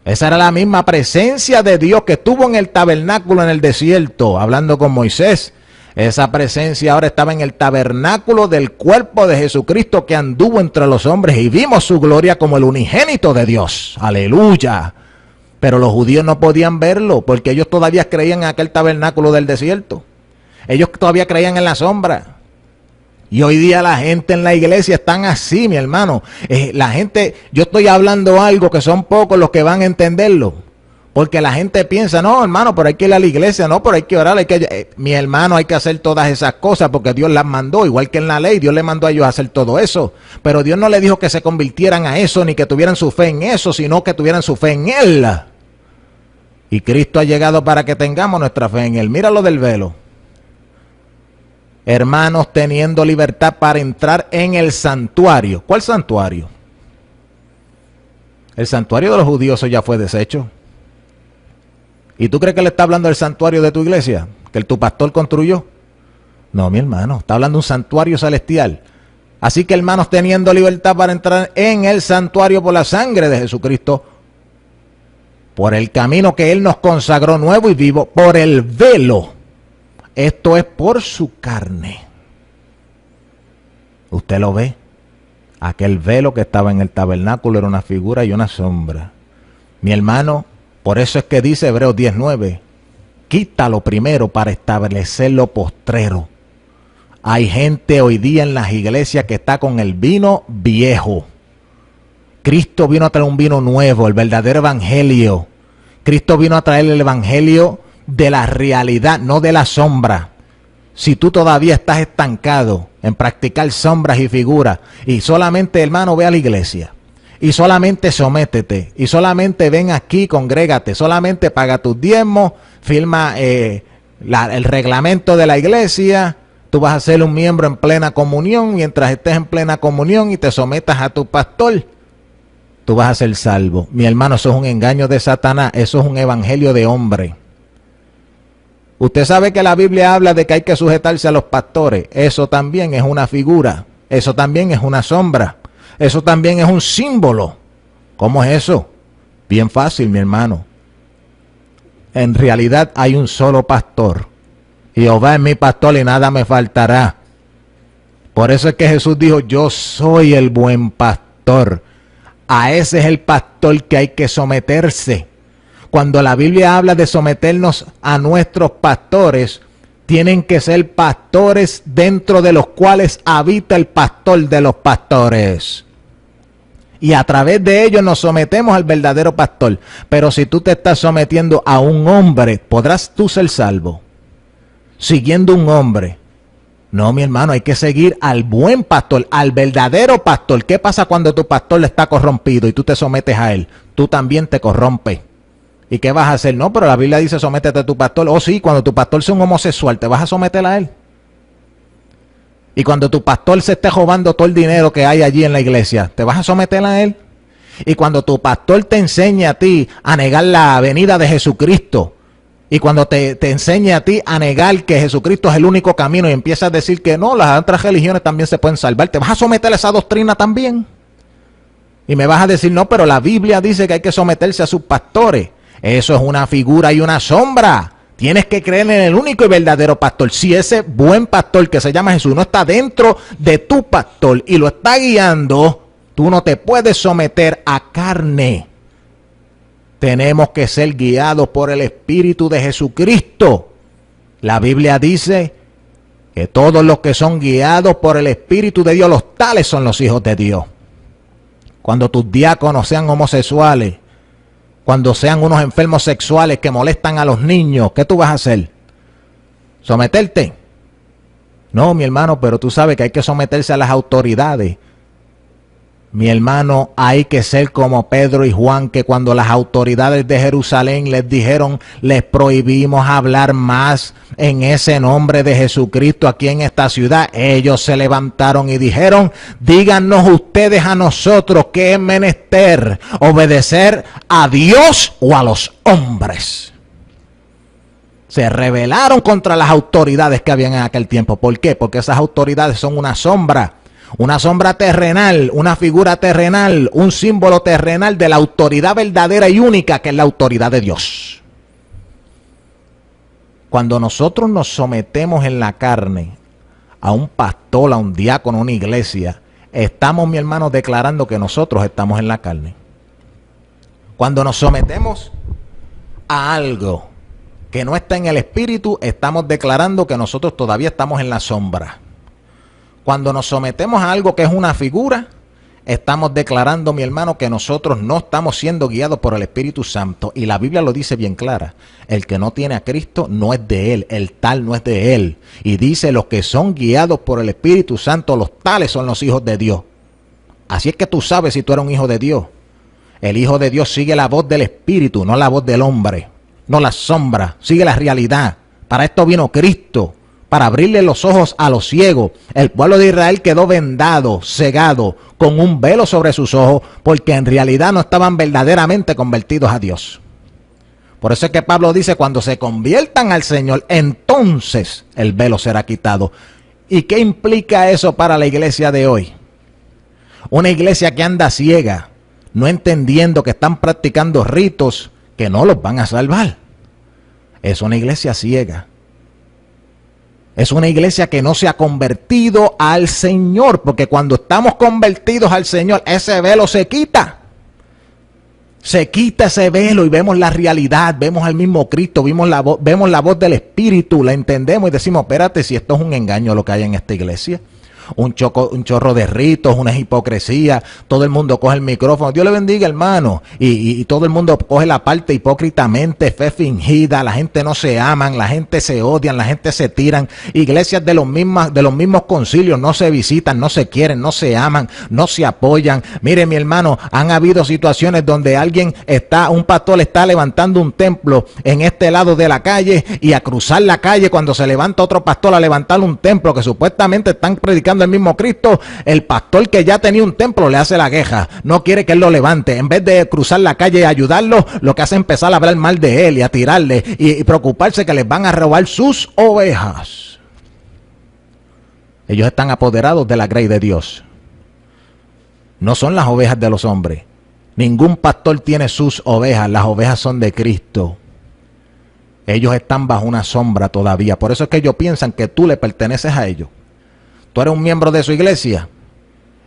Speaker 2: Esa era la misma presencia de Dios que estuvo en el tabernáculo en el desierto, hablando con Moisés. Esa presencia ahora estaba en el tabernáculo del cuerpo de Jesucristo que anduvo entre los hombres y vimos su gloria como el unigénito de Dios. Aleluya. Pero los judíos no podían verlo porque ellos todavía creían en aquel tabernáculo del desierto. Ellos todavía creían en la sombra. Y hoy día la gente en la iglesia están así, mi hermano. La gente, yo estoy hablando algo que son pocos los que van a entenderlo. Porque la gente piensa, no, hermano, pero hay que ir a la iglesia, no, pero hay que orar, mi hermano, hay que hacer todas esas cosas porque Dios las mandó, igual que en la ley, Dios le mandó a ellos a hacer todo eso. Pero Dios no le dijo que se convirtieran a eso, ni que tuvieran su fe en eso, sino que tuvieran su fe en Él. Y Cristo ha llegado para que tengamos nuestra fe en Él. Mira lo del velo. Hermanos, teniendo libertad para entrar en el santuario. ¿Cuál santuario? El santuario de los judíos ya fue deshecho. ¿Y tú crees que le está hablando del santuario de tu iglesia? ¿Que tu pastor construyó? No, mi hermano, está hablando de un santuario celestial. Así que, hermanos, teniendo libertad para entrar en el santuario por la sangre de Jesucristo, por el camino que Él nos consagró nuevo y vivo, por el velo, esto es por su carne. ¿Usted lo ve? Aquel velo que estaba en el tabernáculo era una figura y una sombra. Mi hermano, por eso es que dice Hebreos 10:9, quítalo primero para establecer lo postrero. Hay gente hoy día en las iglesias que está con el vino viejo. Cristo vino a traer un vino nuevo, el verdadero evangelio. Cristo vino a traer el evangelio de la realidad, no de la sombra. Si tú todavía estás estancado en practicar sombras y figuras, y solamente, hermano, ve a la iglesia, y solamente sométete, y solamente ven aquí, congrégate, solamente paga tus diezmos, firma el reglamento de la iglesia, tú vas a ser un miembro en plena comunión, mientras estés en plena comunión y te sometas a tu pastor, tú vas a ser salvo. Mi hermano, eso es un engaño de Satanás, eso es un evangelio de hombre. Usted sabe que la Biblia habla de que hay que sujetarse a los pastores, eso también es una figura, eso también es una sombra. Eso también es un símbolo. ¿Cómo es eso? Bien fácil, mi hermano. En realidad hay un solo pastor. Jehová es mi pastor y nada me faltará. Por eso es que Jesús dijo, yo soy el buen pastor. A ese es el pastor que hay que someterse. Cuando la Biblia habla de someternos a nuestros pastores, tienen que ser pastores dentro de los cuales habita el pastor de los pastores. Y a través de ellos nos sometemos al verdadero pastor. Pero si tú te estás sometiendo a un hombre, ¿podrás tú ser salvo? Siguiendo un hombre. No, mi hermano, hay que seguir al buen pastor, al verdadero pastor. ¿Qué pasa cuando tu pastor está corrompido y tú te sometes a él? Tú también te corrompes. ¿Y qué vas a hacer? No, pero la Biblia dice sométete a tu pastor. Oh sí, cuando tu pastor sea un homosexual, ¿te vas a someter a él? Y cuando tu pastor se esté robando todo el dinero que hay allí en la iglesia, ¿te vas a someter a él? Y cuando tu pastor te enseñe a ti a negar la venida de Jesucristo, y cuando te enseñe a ti a negar que Jesucristo es el único camino y empiezas a decir que no, las otras religiones también se pueden salvar, ¿te vas a someter a esa doctrina también? Y me vas a decir, no, pero la Biblia dice que hay que someterse a sus pastores. Eso es una figura y una sombra. Tienes que creer en el único y verdadero pastor. Si ese buen pastor que se llama Jesús no está dentro de tu pastor y lo está guiando, tú no te puedes someter a carne. Tenemos que ser guiados por el Espíritu de Jesucristo. La Biblia dice que todos los que son guiados por el Espíritu de Dios, los tales son los hijos de Dios. Cuando tus diáconos sean homosexuales, cuando sean unos enfermos sexuales que molestan a los niños, ¿qué tú vas a hacer? ¿Someterte? No, mi hermano, pero tú sabes que hay que someterse a las autoridades. Mi hermano, hay que ser como Pedro y Juan, que cuando las autoridades de Jerusalén les dijeron, les prohibimos hablar más en ese nombre de Jesucristo aquí en esta ciudad, ellos se levantaron y dijeron, díganos ustedes a nosotros qué es menester, obedecer a Dios o a los hombres. Se rebelaron contra las autoridades que habían en aquel tiempo. ¿Por qué? Porque esas autoridades son una sombra terrenal, una figura terrenal, un símbolo terrenal de la autoridad verdadera y única que es la autoridad de Dios. Cuando nosotros nos sometemos en la carne a un pastor, a un diácono, a una iglesia, estamos, mi hermano, declarando que nosotros estamos en la carne. Cuando nos sometemos a algo que no está en el espíritu, estamos declarando que nosotros todavía estamos en la sombra. Cuando nos sometemos a algo que es una figura, estamos declarando, mi hermano, que nosotros no estamos siendo guiados por el Espíritu Santo. Y la Biblia lo dice bien clara. El que no tiene a Cristo no es de él, el tal no es de él. Y dice, los que son guiados por el Espíritu Santo, los tales son los hijos de Dios. Así es que tú sabes si tú eres un hijo de Dios. El hijo de Dios sigue la voz del Espíritu, no la voz del hombre, no la sombra, sigue la realidad. Para esto vino Cristo, para abrirle los ojos a los ciegos. El pueblo de Israel quedó vendado, cegado, con un velo sobre sus ojos, porque en realidad no estaban verdaderamente convertidos a Dios. Por eso es que Pablo dice, cuando se conviertan al Señor, entonces el velo será quitado. ¿Y qué implica eso para la iglesia de hoy? Una iglesia que anda ciega, no entendiendo que están practicando ritos que no los van a salvar. Es una iglesia ciega. Es una iglesia que no se ha convertido al Señor, porque cuando estamos convertidos al Señor, ese velo se quita. Se quita ese velo y vemos la realidad, vemos al mismo Cristo, vemos la voz del Espíritu, la entendemos y decimos, espérate, si esto es un engaño lo que hay en esta iglesia. Un chorro de ritos, una hipocresía, todo el mundo coge el micrófono, Dios le bendiga, hermano, y todo el mundo coge la parte hipócritamente, fe fingida, la gente no se aman, la gente se odian, la gente se tiran, iglesias de los mismos concilios no se visitan, no se quieren, no se aman, no se apoyan. Mire, mi hermano, han habido situaciones donde un pastor está levantando un templo en este lado de la calle, y a cruzar la calle cuando se levanta otro pastor a levantar un templo que supuestamente están predicando el mismo Cristo, el pastor que ya tenía un templo le hace la queja, no quiere que él lo levante. En vez de cruzar la calle y ayudarlo, lo que hace es empezar a hablar mal de él y a tirarle y preocuparse que les van a robar sus ovejas. Ellos están apoderados de la grey de Dios. No son las ovejas de los hombres. Ningún pastor tiene sus ovejas, las ovejas son de Cristo. Ellos están bajo una sombra todavía. Por eso es que ellos piensan que tú le perteneces a ellos. Tú eres un miembro de su iglesia.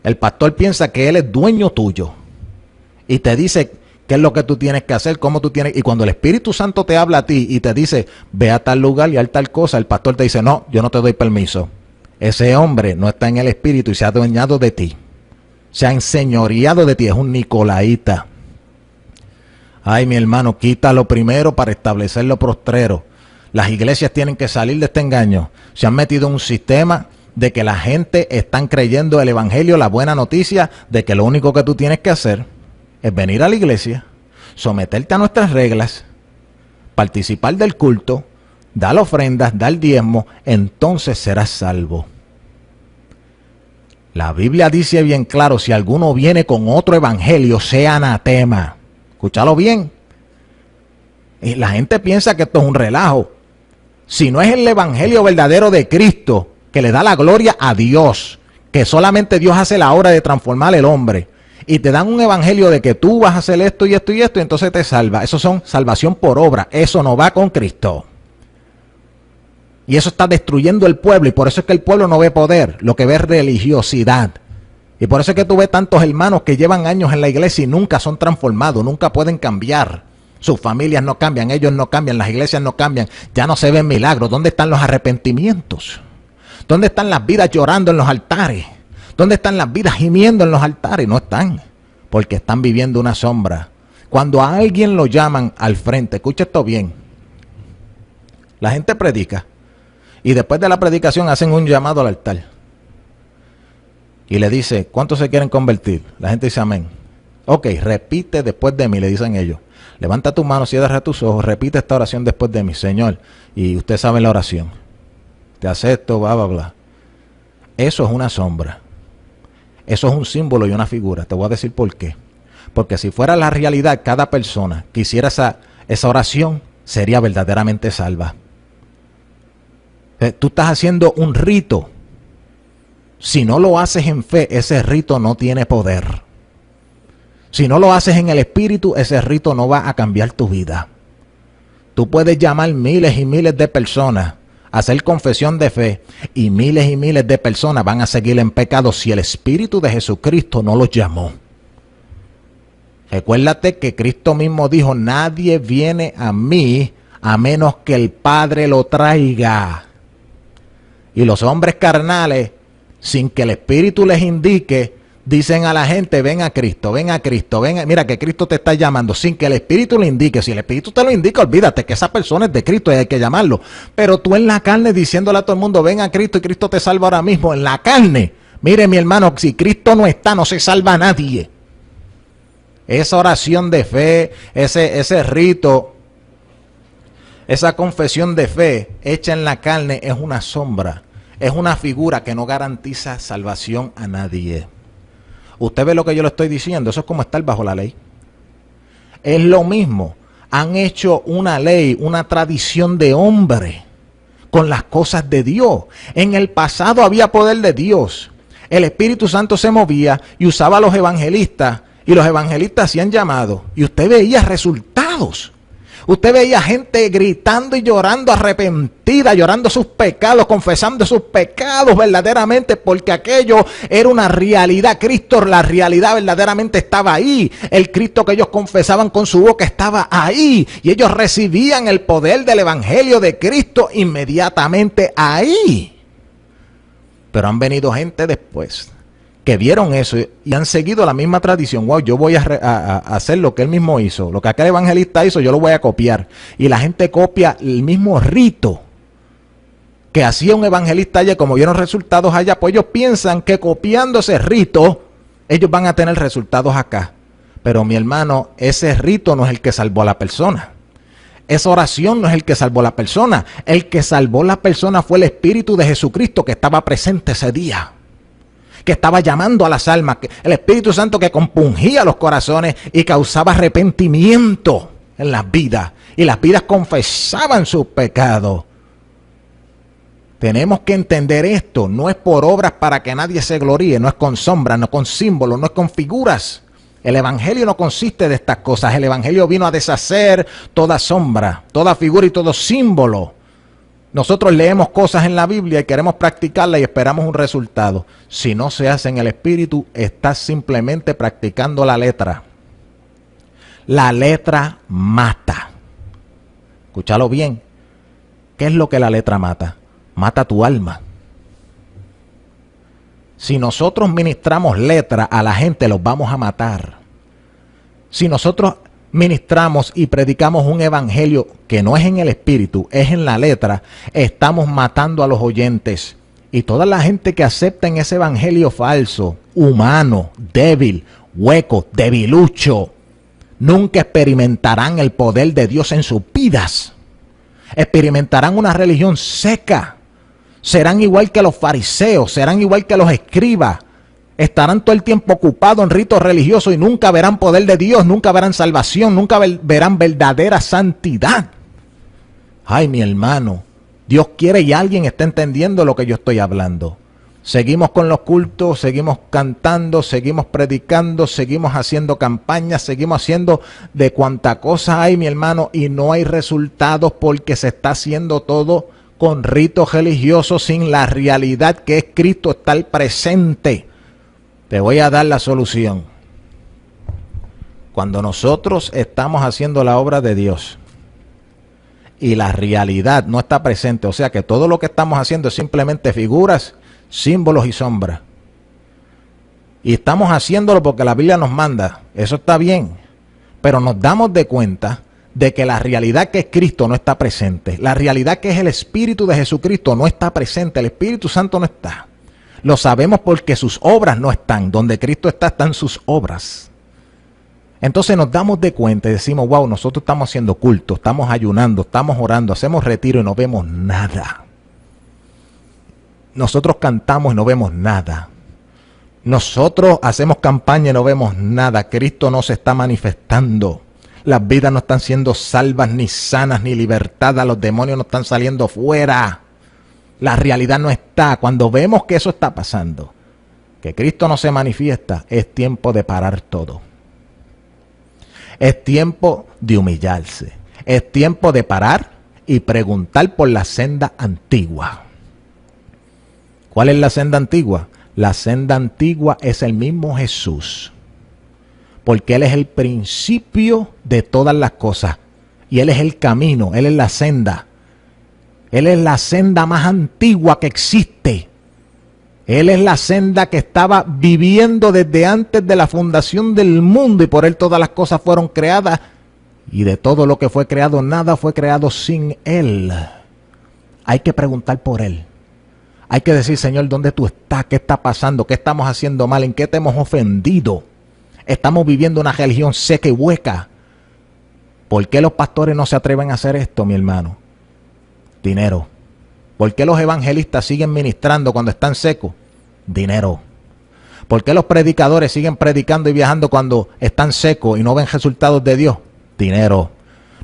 Speaker 2: El pastor piensa que él es dueño tuyo y te dice qué es lo que tú tienes que hacer, cómo tú tienes. Y cuando el Espíritu Santo te habla a ti y te dice, ve a tal lugar y haz tal cosa, el pastor te dice, no, yo no te doy permiso. Ese hombre no está en el Espíritu y se ha adueñado de ti. Se ha enseñoreado de ti, es un nicolaíta. Ay, mi hermano, quítalo primero para establecer lo postrero. Las iglesias tienen que salir de este engaño. Se han metido en un sistema de que la gente están creyendo el evangelio, la buena noticia de que lo único que tú tienes que hacer es venir a la iglesia, someterte a nuestras reglas, participar del culto, dar ofrendas, dar diezmo, entonces serás salvo. La Biblia dice bien claro, si alguno viene con otro evangelio, sea anatema. Escúchalo bien. Y la gente piensa que esto es un relajo. Si no es el evangelio verdadero de Cristo, que le da la gloria a Dios, que solamente Dios hace la obra de transformar el hombre, y te dan un evangelio de que tú vas a hacer esto y esto y esto, y entonces te salva. Eso son salvación por obra, eso no va con Cristo. Y eso está destruyendo el pueblo, y por eso es que el pueblo no ve poder, lo que ve es religiosidad. Y por eso es que tú ves tantos hermanos que llevan años en la iglesia y nunca son transformados, nunca pueden cambiar. Sus familias no cambian, ellos no cambian, las iglesias no cambian, ya no se ven milagros. ¿Dónde están los arrepentimientos? ¿Dónde están las vidas llorando en los altares? ¿Dónde están las vidas gimiendo en los altares? No están, porque están viviendo una sombra. Cuando a alguien lo llaman al frente, escucha esto bien, la gente predica y después de la predicación hacen un llamado al altar y le dice, ¿cuántos se quieren convertir? La gente dice amén. Ok, repite después de mí, le dicen ellos. Levanta tu mano, cierra tus ojos, repite esta oración después de mí, Señor. Y usted sabe la oración. Te acepto, bla, bla, bla. Eso es una sombra. Eso es un símbolo y una figura. Te voy a decir por qué. Porque si fuera la realidad, cada persona que hiciera esa oración sería verdaderamente salva. Tú estás haciendo un rito. Si no lo haces en fe, ese rito no tiene poder. Si no lo haces en el Espíritu, ese rito no va a cambiar tu vida. Tú puedes llamar miles y miles de personas a hacer confesión de fe y miles de personas van a seguir en pecado si el Espíritu de Jesucristo no los llamó. Recuérdate que Cristo mismo dijo, nadie viene a mí a menos que el Padre lo traiga. Y los hombres carnales, sin que el Espíritu les indique, dicen a la gente, ven a Cristo, ven a Cristo, mira que Cristo te está llamando, sin que el Espíritu lo indique. Si el Espíritu te lo indica, olvídate que esa persona es de Cristo y hay que llamarlo. Pero tú en la carne diciéndole a todo el mundo, ven a Cristo y Cristo te salva ahora mismo, en la carne. Mire, mi hermano, si Cristo no está, no se salva a nadie. Esa oración de fe, ese rito, esa confesión de fe hecha en la carne es una sombra, es una figura que no garantiza salvación a nadie. Usted ve lo que yo le estoy diciendo, eso es como estar bajo la ley. Es lo mismo, han hecho una ley, una tradición de hombre con las cosas de Dios. En el pasado había poder de Dios, el Espíritu Santo se movía y usaba a los evangelistas, y los evangelistas hacían llamados, y usted veía resultados. Usted veía gente gritando y llorando arrepentida, llorando sus pecados, confesando sus pecados verdaderamente, porque aquello era una realidad. Cristo, la realidad verdaderamente estaba ahí. El Cristo que ellos confesaban con su boca estaba ahí. Y ellos recibían el poder del Evangelio de Cristo inmediatamente ahí. Pero han venido gente después que vieron eso y han seguido la misma tradición. Wow, yo voy a hacer lo que él mismo hizo. Lo que aquel evangelista hizo, yo lo voy a copiar. Y la gente copia el mismo rito que hacía un evangelista allá. Como vieron resultados allá, pues ellos piensan que copiando ese rito, ellos van a tener resultados acá. Pero mi hermano, ese rito no es el que salvó a la persona. Esa oración no es el que salvó a la persona. El que salvó a la persona fue el Espíritu de Jesucristo que estaba presente ese día, que estaba llamando a las almas, el Espíritu Santo que compungía los corazones y causaba arrepentimiento en las vidas, y las vidas confesaban sus pecados. Tenemos que entender esto, no es por obras para que nadie se gloríe, no es con sombras, no con símbolos, no es con figuras. El Evangelio no consiste de estas cosas, el Evangelio vino a deshacer toda sombra, toda figura y todo símbolo. Nosotros leemos cosas en la Biblia y queremos practicarlas y esperamos un resultado. Si no se hace en el Espíritu, estás simplemente practicando la letra. La letra mata. Escúchalo bien. ¿Qué es lo que la letra mata? Mata tu alma. Si nosotros ministramos letra a la gente, los vamos a matar. Si nosotros ministramos y predicamos un evangelio que no es en el espíritu, es en la letra, estamos matando a los oyentes. Y toda la gente que acepta en ese evangelio falso, humano, débil, hueco, debilucho, nunca experimentarán el poder de Dios en sus vidas. Experimentarán una religión seca. Serán igual que los fariseos, serán igual que los escribas. Estarán todo el tiempo ocupados en ritos religiosos y nunca verán poder de Dios, nunca verán salvación, nunca verán verdadera santidad. Ay, mi hermano, Dios quiere y alguien está entendiendo lo que yo estoy hablando. Seguimos con los cultos, seguimos cantando, seguimos predicando, seguimos haciendo campañas, seguimos haciendo de cuanta cosa hay, mi hermano, y no hay resultados porque se está haciendo todo con ritos religiosos sin la realidad que es Cristo estar presente. Te voy a dar la solución. Cuando nosotros estamos haciendo la obra de Dios y la realidad no está presente, o sea que todo lo que estamos haciendo es simplemente figuras, símbolos y sombras, y estamos haciéndolo porque la Biblia nos manda, eso está bien, pero nos damos de cuenta de que la realidad que es Cristo no está presente, la realidad que es el Espíritu de Jesucristo no está presente, el Espíritu Santo no está. Lo sabemos porque sus obras no están. Donde Cristo está, están sus obras. Entonces nos damos de cuenta y decimos, wow, nosotros estamos haciendo culto, estamos ayunando, estamos orando, hacemos retiro y no vemos nada. Nosotros cantamos y no vemos nada. Nosotros hacemos campaña y no vemos nada. Cristo no se está manifestando. Las vidas no están siendo salvas, ni sanas, ni libertadas. Los demonios no están saliendo fuera. La realidad no está. Cuando vemos que eso está pasando, que Cristo no se manifiesta, es tiempo de parar todo. Es tiempo de humillarse. Es tiempo de parar y preguntar por la senda antigua. ¿Cuál es la senda antigua? La senda antigua es el mismo Jesús. Porque Él es el principio de todas las cosas. Y Él es el camino, Él es la senda. Él es la senda más antigua que existe. Él es la senda que estaba viviendo desde antes de la fundación del mundo y por Él todas las cosas fueron creadas y de todo lo que fue creado, nada fue creado sin Él. Hay que preguntar por Él. Hay que decir, Señor, ¿dónde tú estás? ¿Qué está pasando? ¿Qué estamos haciendo mal? ¿En qué te hemos ofendido? Estamos viviendo una religión seca y hueca. ¿Por qué los pastores no se atreven a hacer esto, mi hermano? Dinero. ¿Por qué los evangelistas siguen ministrando cuando están secos? Dinero. ¿Por qué los predicadores siguen predicando y viajando cuando están secos y no ven resultados de Dios? Dinero.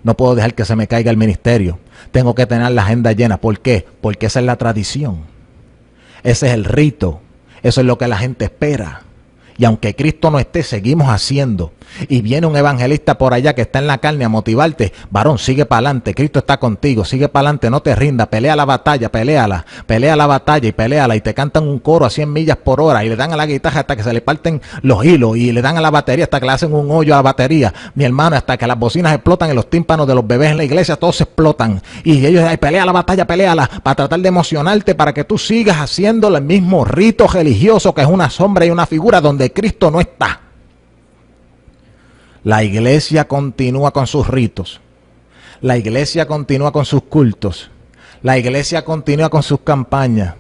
Speaker 2: No puedo dejar que se me caiga el ministerio. Tengo que tener la agenda llena. ¿Por qué? Porque esa es la tradición. Ese es el rito. Eso es lo que la gente espera. Y aunque Cristo no esté, seguimos haciendo. Y viene un evangelista por allá que está en la carne a motivarte. Varón, sigue para adelante. Cristo está contigo. Sigue para adelante. No te rindas. Pelea la batalla. Peléala. Pelea la batalla y peléala. Y te cantan un coro a 100 millas por hora. Y le dan a la guitarra hasta que se le parten los hilos. Y le dan a la batería hasta que le hacen un hoyo a la batería. Mi hermano, hasta que las bocinas explotan en los tímpanos de los bebés en la iglesia. Todos se explotan. Y ellos dicen, pelea la batalla, peléala. Para tratar de emocionarte. Para que tú sigas haciendo el mismo rito religioso que es una sombra y una figura donde Cristo no está. La iglesia continúa con sus ritos. La iglesia continúa con sus cultos. La iglesia continúa con sus campañas.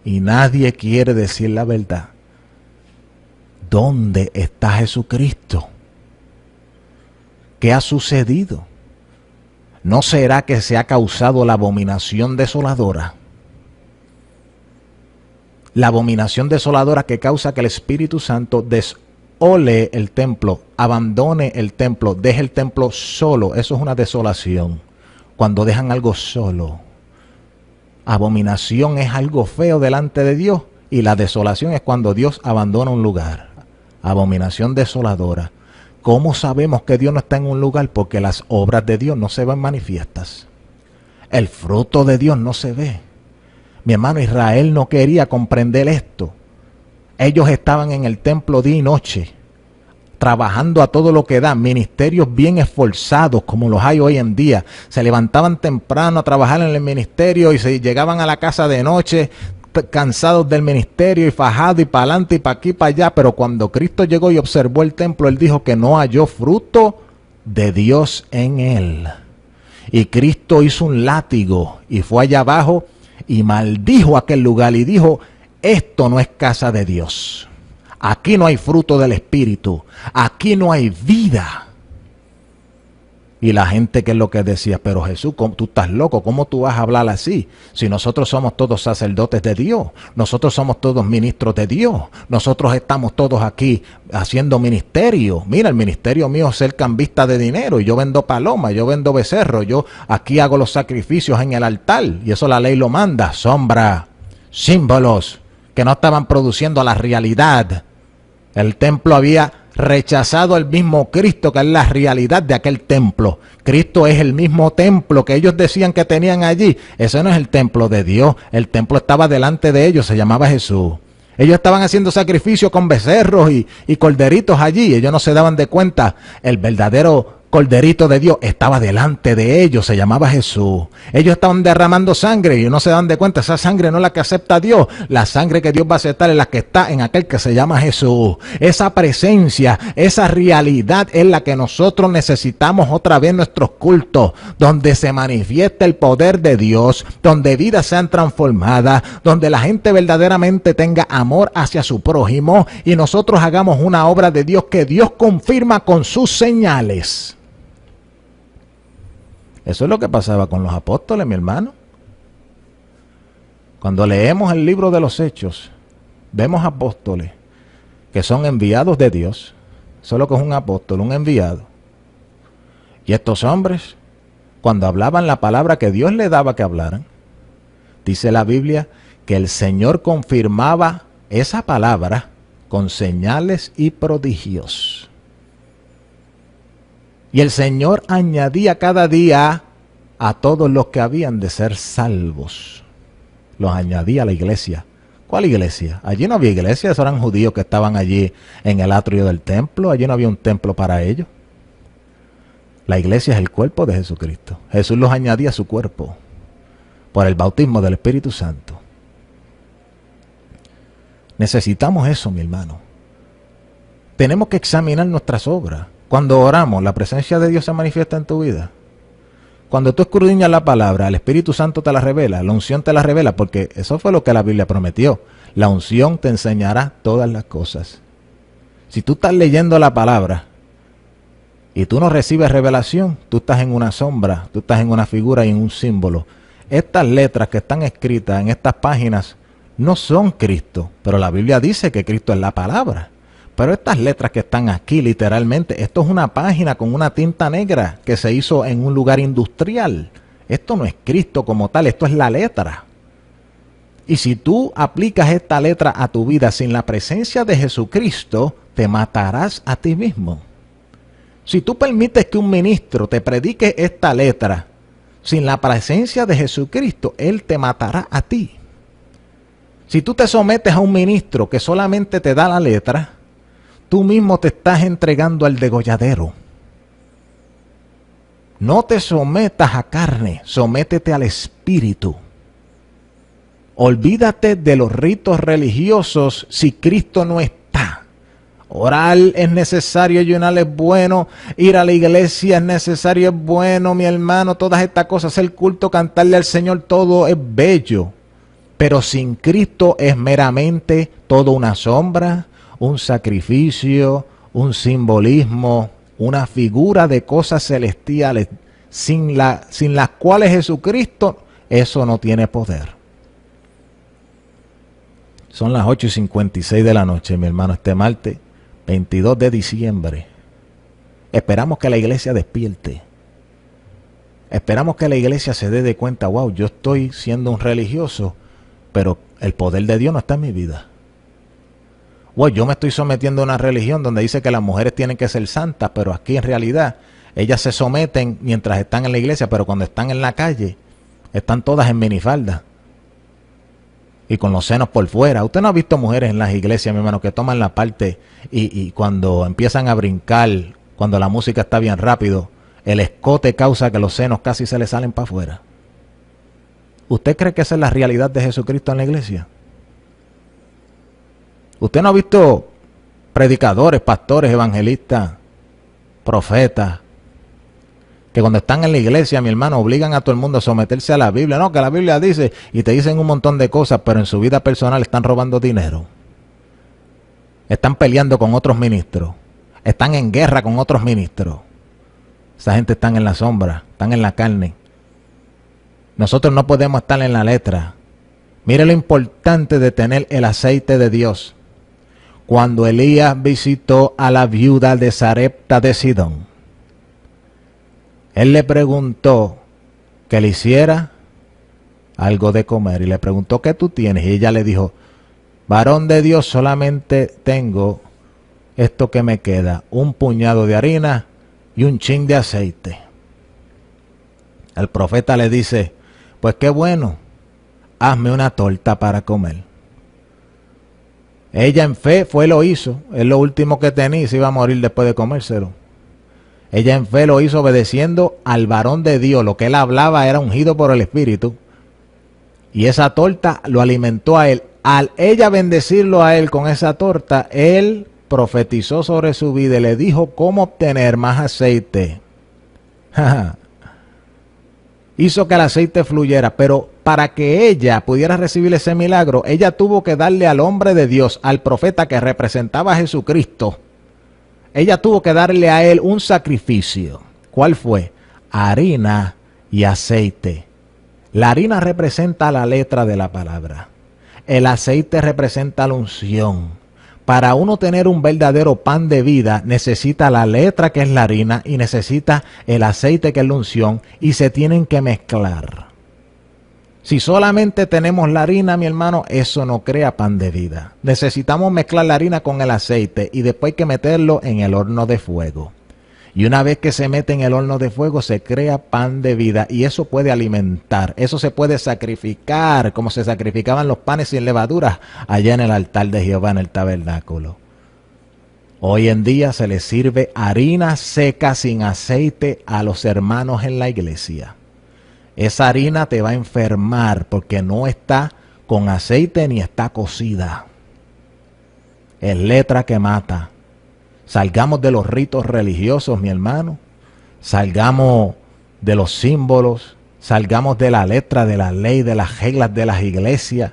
Speaker 2: Y nadie quiere decir la verdad. ¿Dónde está Jesucristo? ¿Qué ha sucedido? ¿No será que se ha causado la abominación desoladora? La abominación desoladora que causa que el Espíritu Santo desole el templo, abandone el templo, deje el templo solo. Eso es una desolación. Cuando dejan algo solo. Abominación es algo feo delante de Dios y la desolación es cuando Dios abandona un lugar. Abominación desoladora. ¿Cómo sabemos que Dios no está en un lugar? Porque las obras de Dios no se ven manifiestas. El fruto de Dios no se ve. Mi hermano, Israel no quería comprender esto. Ellos estaban en el templo día y noche, trabajando a todo lo que da, ministerios bien esforzados como los hay hoy en día. Se levantaban temprano a trabajar en el ministerio y se llegaban a la casa de noche cansados del ministerio y fajados y para adelante y para aquí y para allá. Pero cuando Cristo llegó y observó el templo, Él dijo que no halló fruto de Dios en él. Y Cristo hizo un látigo y fue allá abajo y maldijo aquel lugar y dijo, esto no es casa de Dios. Aquí no hay fruto del Espíritu. Aquí no hay vida. Y la gente, ¿qué es lo que decía? Pero Jesús, tú estás loco. ¿Cómo tú vas a hablar así? Si nosotros somos todos sacerdotes de Dios. Nosotros somos todos ministros de Dios. Nosotros estamos todos aquí haciendo ministerio. Mira, el ministerio mío es ser cambista de dinero. Yo vendo palomas, yo vendo becerros. Yo aquí hago los sacrificios en el altar. Y eso la ley lo manda. Sombra, símbolos que no estaban produciendo la realidad. El templo había rechazado al mismo Cristo, que es la realidad de aquel templo. Cristo es el mismo templo que ellos decían que tenían allí. Ese no es el templo de Dios. El templo estaba delante de ellos, se llamaba Jesús. Ellos estaban haciendo sacrificios con becerros y corderitos allí. Ellos no se daban de cuenta. El verdadero Corderito de Dios estaba delante de ellos, se llamaba Jesús. Ellos estaban derramando sangre y ellos no se dan de cuenta. Esa sangre no es la que acepta Dios. La sangre que Dios va a aceptar es la que está en aquel que se llama Jesús. Esa presencia, esa realidad es la que nosotros necesitamos otra vez en nuestros cultos, donde se manifiesta el poder de Dios, donde vidas sean transformadas, donde la gente verdaderamente tenga amor hacia su prójimo y nosotros hagamos una obra de Dios que Dios confirma con sus señales. Eso es lo que pasaba con los apóstoles, mi hermano. Cuando leemos el libro de los Hechos, vemos apóstoles que son enviados de Dios. Eso es lo que es un apóstol, un enviado. Y estos hombres, cuando hablaban la palabra que Dios les daba que hablaran, dice la Biblia que el Señor confirmaba esa palabra con señales y prodigios. Y el Señor añadía cada día a todos los que habían de ser salvos. Los añadía a la iglesia. ¿Cuál iglesia? Allí no había iglesia, esos eran judíos que estaban allí en el atrio del templo. Allí no había un templo para ellos. La iglesia es el cuerpo de Jesucristo. Jesús los añadía a su cuerpo por el bautismo del Espíritu Santo. Necesitamos eso, mi hermano. Tenemos que examinar nuestras obras. Cuando oramos, la presencia de Dios se manifiesta en tu vida. Cuando tú escudriñas la palabra, el Espíritu Santo te la revela, la unción te la revela, porque eso fue lo que la Biblia prometió. La unción te enseñará todas las cosas. Si tú estás leyendo la palabra y tú no recibes revelación, tú estás en una sombra, tú estás en una figura y en un símbolo. Estas letras que están escritas en estas páginas no son Cristo, pero la Biblia dice que Cristo es la palabra. Pero estas letras que están aquí, literalmente, esto es una página con una tinta negra que se hizo en un lugar industrial. Esto no es Cristo como tal, esto es la letra. Y si tú aplicas esta letra a tu vida sin la presencia de Jesucristo, te matarás a ti mismo. Si tú permites que un ministro te predique esta letra sin la presencia de Jesucristo, él te matará a ti. Si tú te sometes a un ministro que solamente te da la letra, tú mismo te estás entregando al degolladero. No te sometas a carne, sométete al Espíritu. Olvídate de los ritos religiosos si Cristo no está. Orar es necesario, ayunar es bueno, ir a la iglesia es necesario, es bueno, mi hermano, todas estas cosas, hacer culto, cantarle al Señor, todo es bello. Pero sin Cristo es meramente todo una sombra, un sacrificio, un simbolismo, una figura de cosas celestiales, sin las cuales Jesucristo, eso no tiene poder. Son las 8:56 de la noche, mi hermano, este martes 22 de diciembre. Esperamos que la iglesia despierte. Esperamos que la iglesia se dé de cuenta, wow, yo estoy siendo un religioso, pero el poder de Dios no está en mi vida. Wow, yo me estoy sometiendo a una religión donde dice que las mujeres tienen que ser santas, pero aquí en realidad ellas se someten mientras están en la iglesia, pero cuando están en la calle, están todas en minifalda y con los senos por fuera. Usted no ha visto mujeres en las iglesias, mi hermano, que toman la parte y cuando empiezan a brincar, cuando la música está bien rápido, el escote causa que los senos casi se les salen para afuera. ¿Usted cree que esa es la realidad de Jesucristo en la iglesia? ¿Usted no ha visto predicadores, pastores, evangelistas, profetas, que cuando están en la iglesia, mi hermano, obligan a todo el mundo a someterse a la Biblia? No, que la Biblia dice, y te dicen un montón de cosas, pero en su vida personal están robando dinero. Están peleando con otros ministros. Están en guerra con otros ministros. Esa gente está en la sombra, están en la carne. Nosotros no podemos estar en la letra. Mire lo importante de tener el aceite de Dios. Cuando Elías visitó a la viuda de Sarepta de Sidón, él le preguntó que le hiciera algo de comer y le preguntó, ¿qué tú tienes? Y ella le dijo, varón de Dios, solamente tengo esto que me queda, un puñado de harina y un chin de aceite. El profeta le dice, pues qué bueno, hazme una torta para comer. Ella en fe fue, lo hizo, es lo último que tenía y se iba a morir después de comérselo. Ella en fe lo hizo obedeciendo al varón de Dios, lo que él hablaba era ungido por el Espíritu. Y esa torta lo alimentó a él. Al ella bendecirlo a él con esa torta, él profetizó sobre su vida y le dijo cómo obtener más aceite. Hizo que el aceite fluyera, pero para que ella pudiera recibir ese milagro, ella tuvo que darle al hombre de Dios, al profeta que representaba a Jesucristo, ella tuvo que darle a él un sacrificio. ¿Cuál fue? Harina y aceite. La harina representa la letra de la palabra. El aceite representa la unción. Para uno tener un verdadero pan de vida, necesita la letra, que es la harina, y necesita el aceite, que es la unción, y se tienen que mezclar. Si solamente tenemos la harina, mi hermano, eso no crea pan de vida. Necesitamos mezclar la harina con el aceite y después hay que meterlo en el horno de fuego. Y una vez que se mete en el horno de fuego, se crea pan de vida y eso puede alimentar, eso se puede sacrificar, como se sacrificaban los panes sin levaduras allá en el altar de Jehová en el tabernáculo. Hoy en día se les sirve harina seca sin aceite a los hermanos en la iglesia. Esa harina te va a enfermar porque no está con aceite ni está cocida. es letra que mata. Salgamos de los ritos religiosos, mi hermano. Salgamos de los símbolos. Salgamos de la letra, de la ley, de las reglas de las iglesias.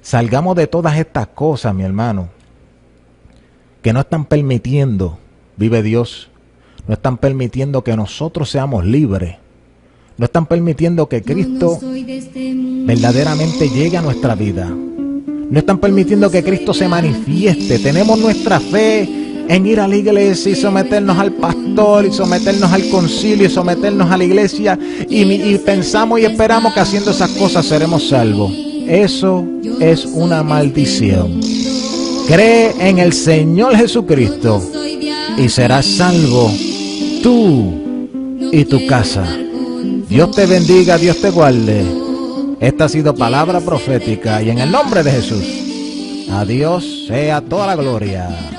Speaker 2: Salgamos de todas estas cosas, mi hermano, que no están permitiendo, vive Dios, no están permitiendo que nosotros seamos libres. No están permitiendo que Cristo verdaderamente llegue a nuestra vida. No están permitiendo que Cristo se manifieste. Tenemos nuestra fe en ir a la iglesia y someternos al pastor y someternos al concilio y someternos a la iglesia y pensamos y esperamos que haciendo esas cosas seremos salvos. Eso es una maldición. Cree en el Señor Jesucristo y serás salvo tú y tu casa. Dios te bendiga, Dios te guarde. Esta ha sido palabra profética y en el nombre de Jesús, a Dios sea toda la gloria.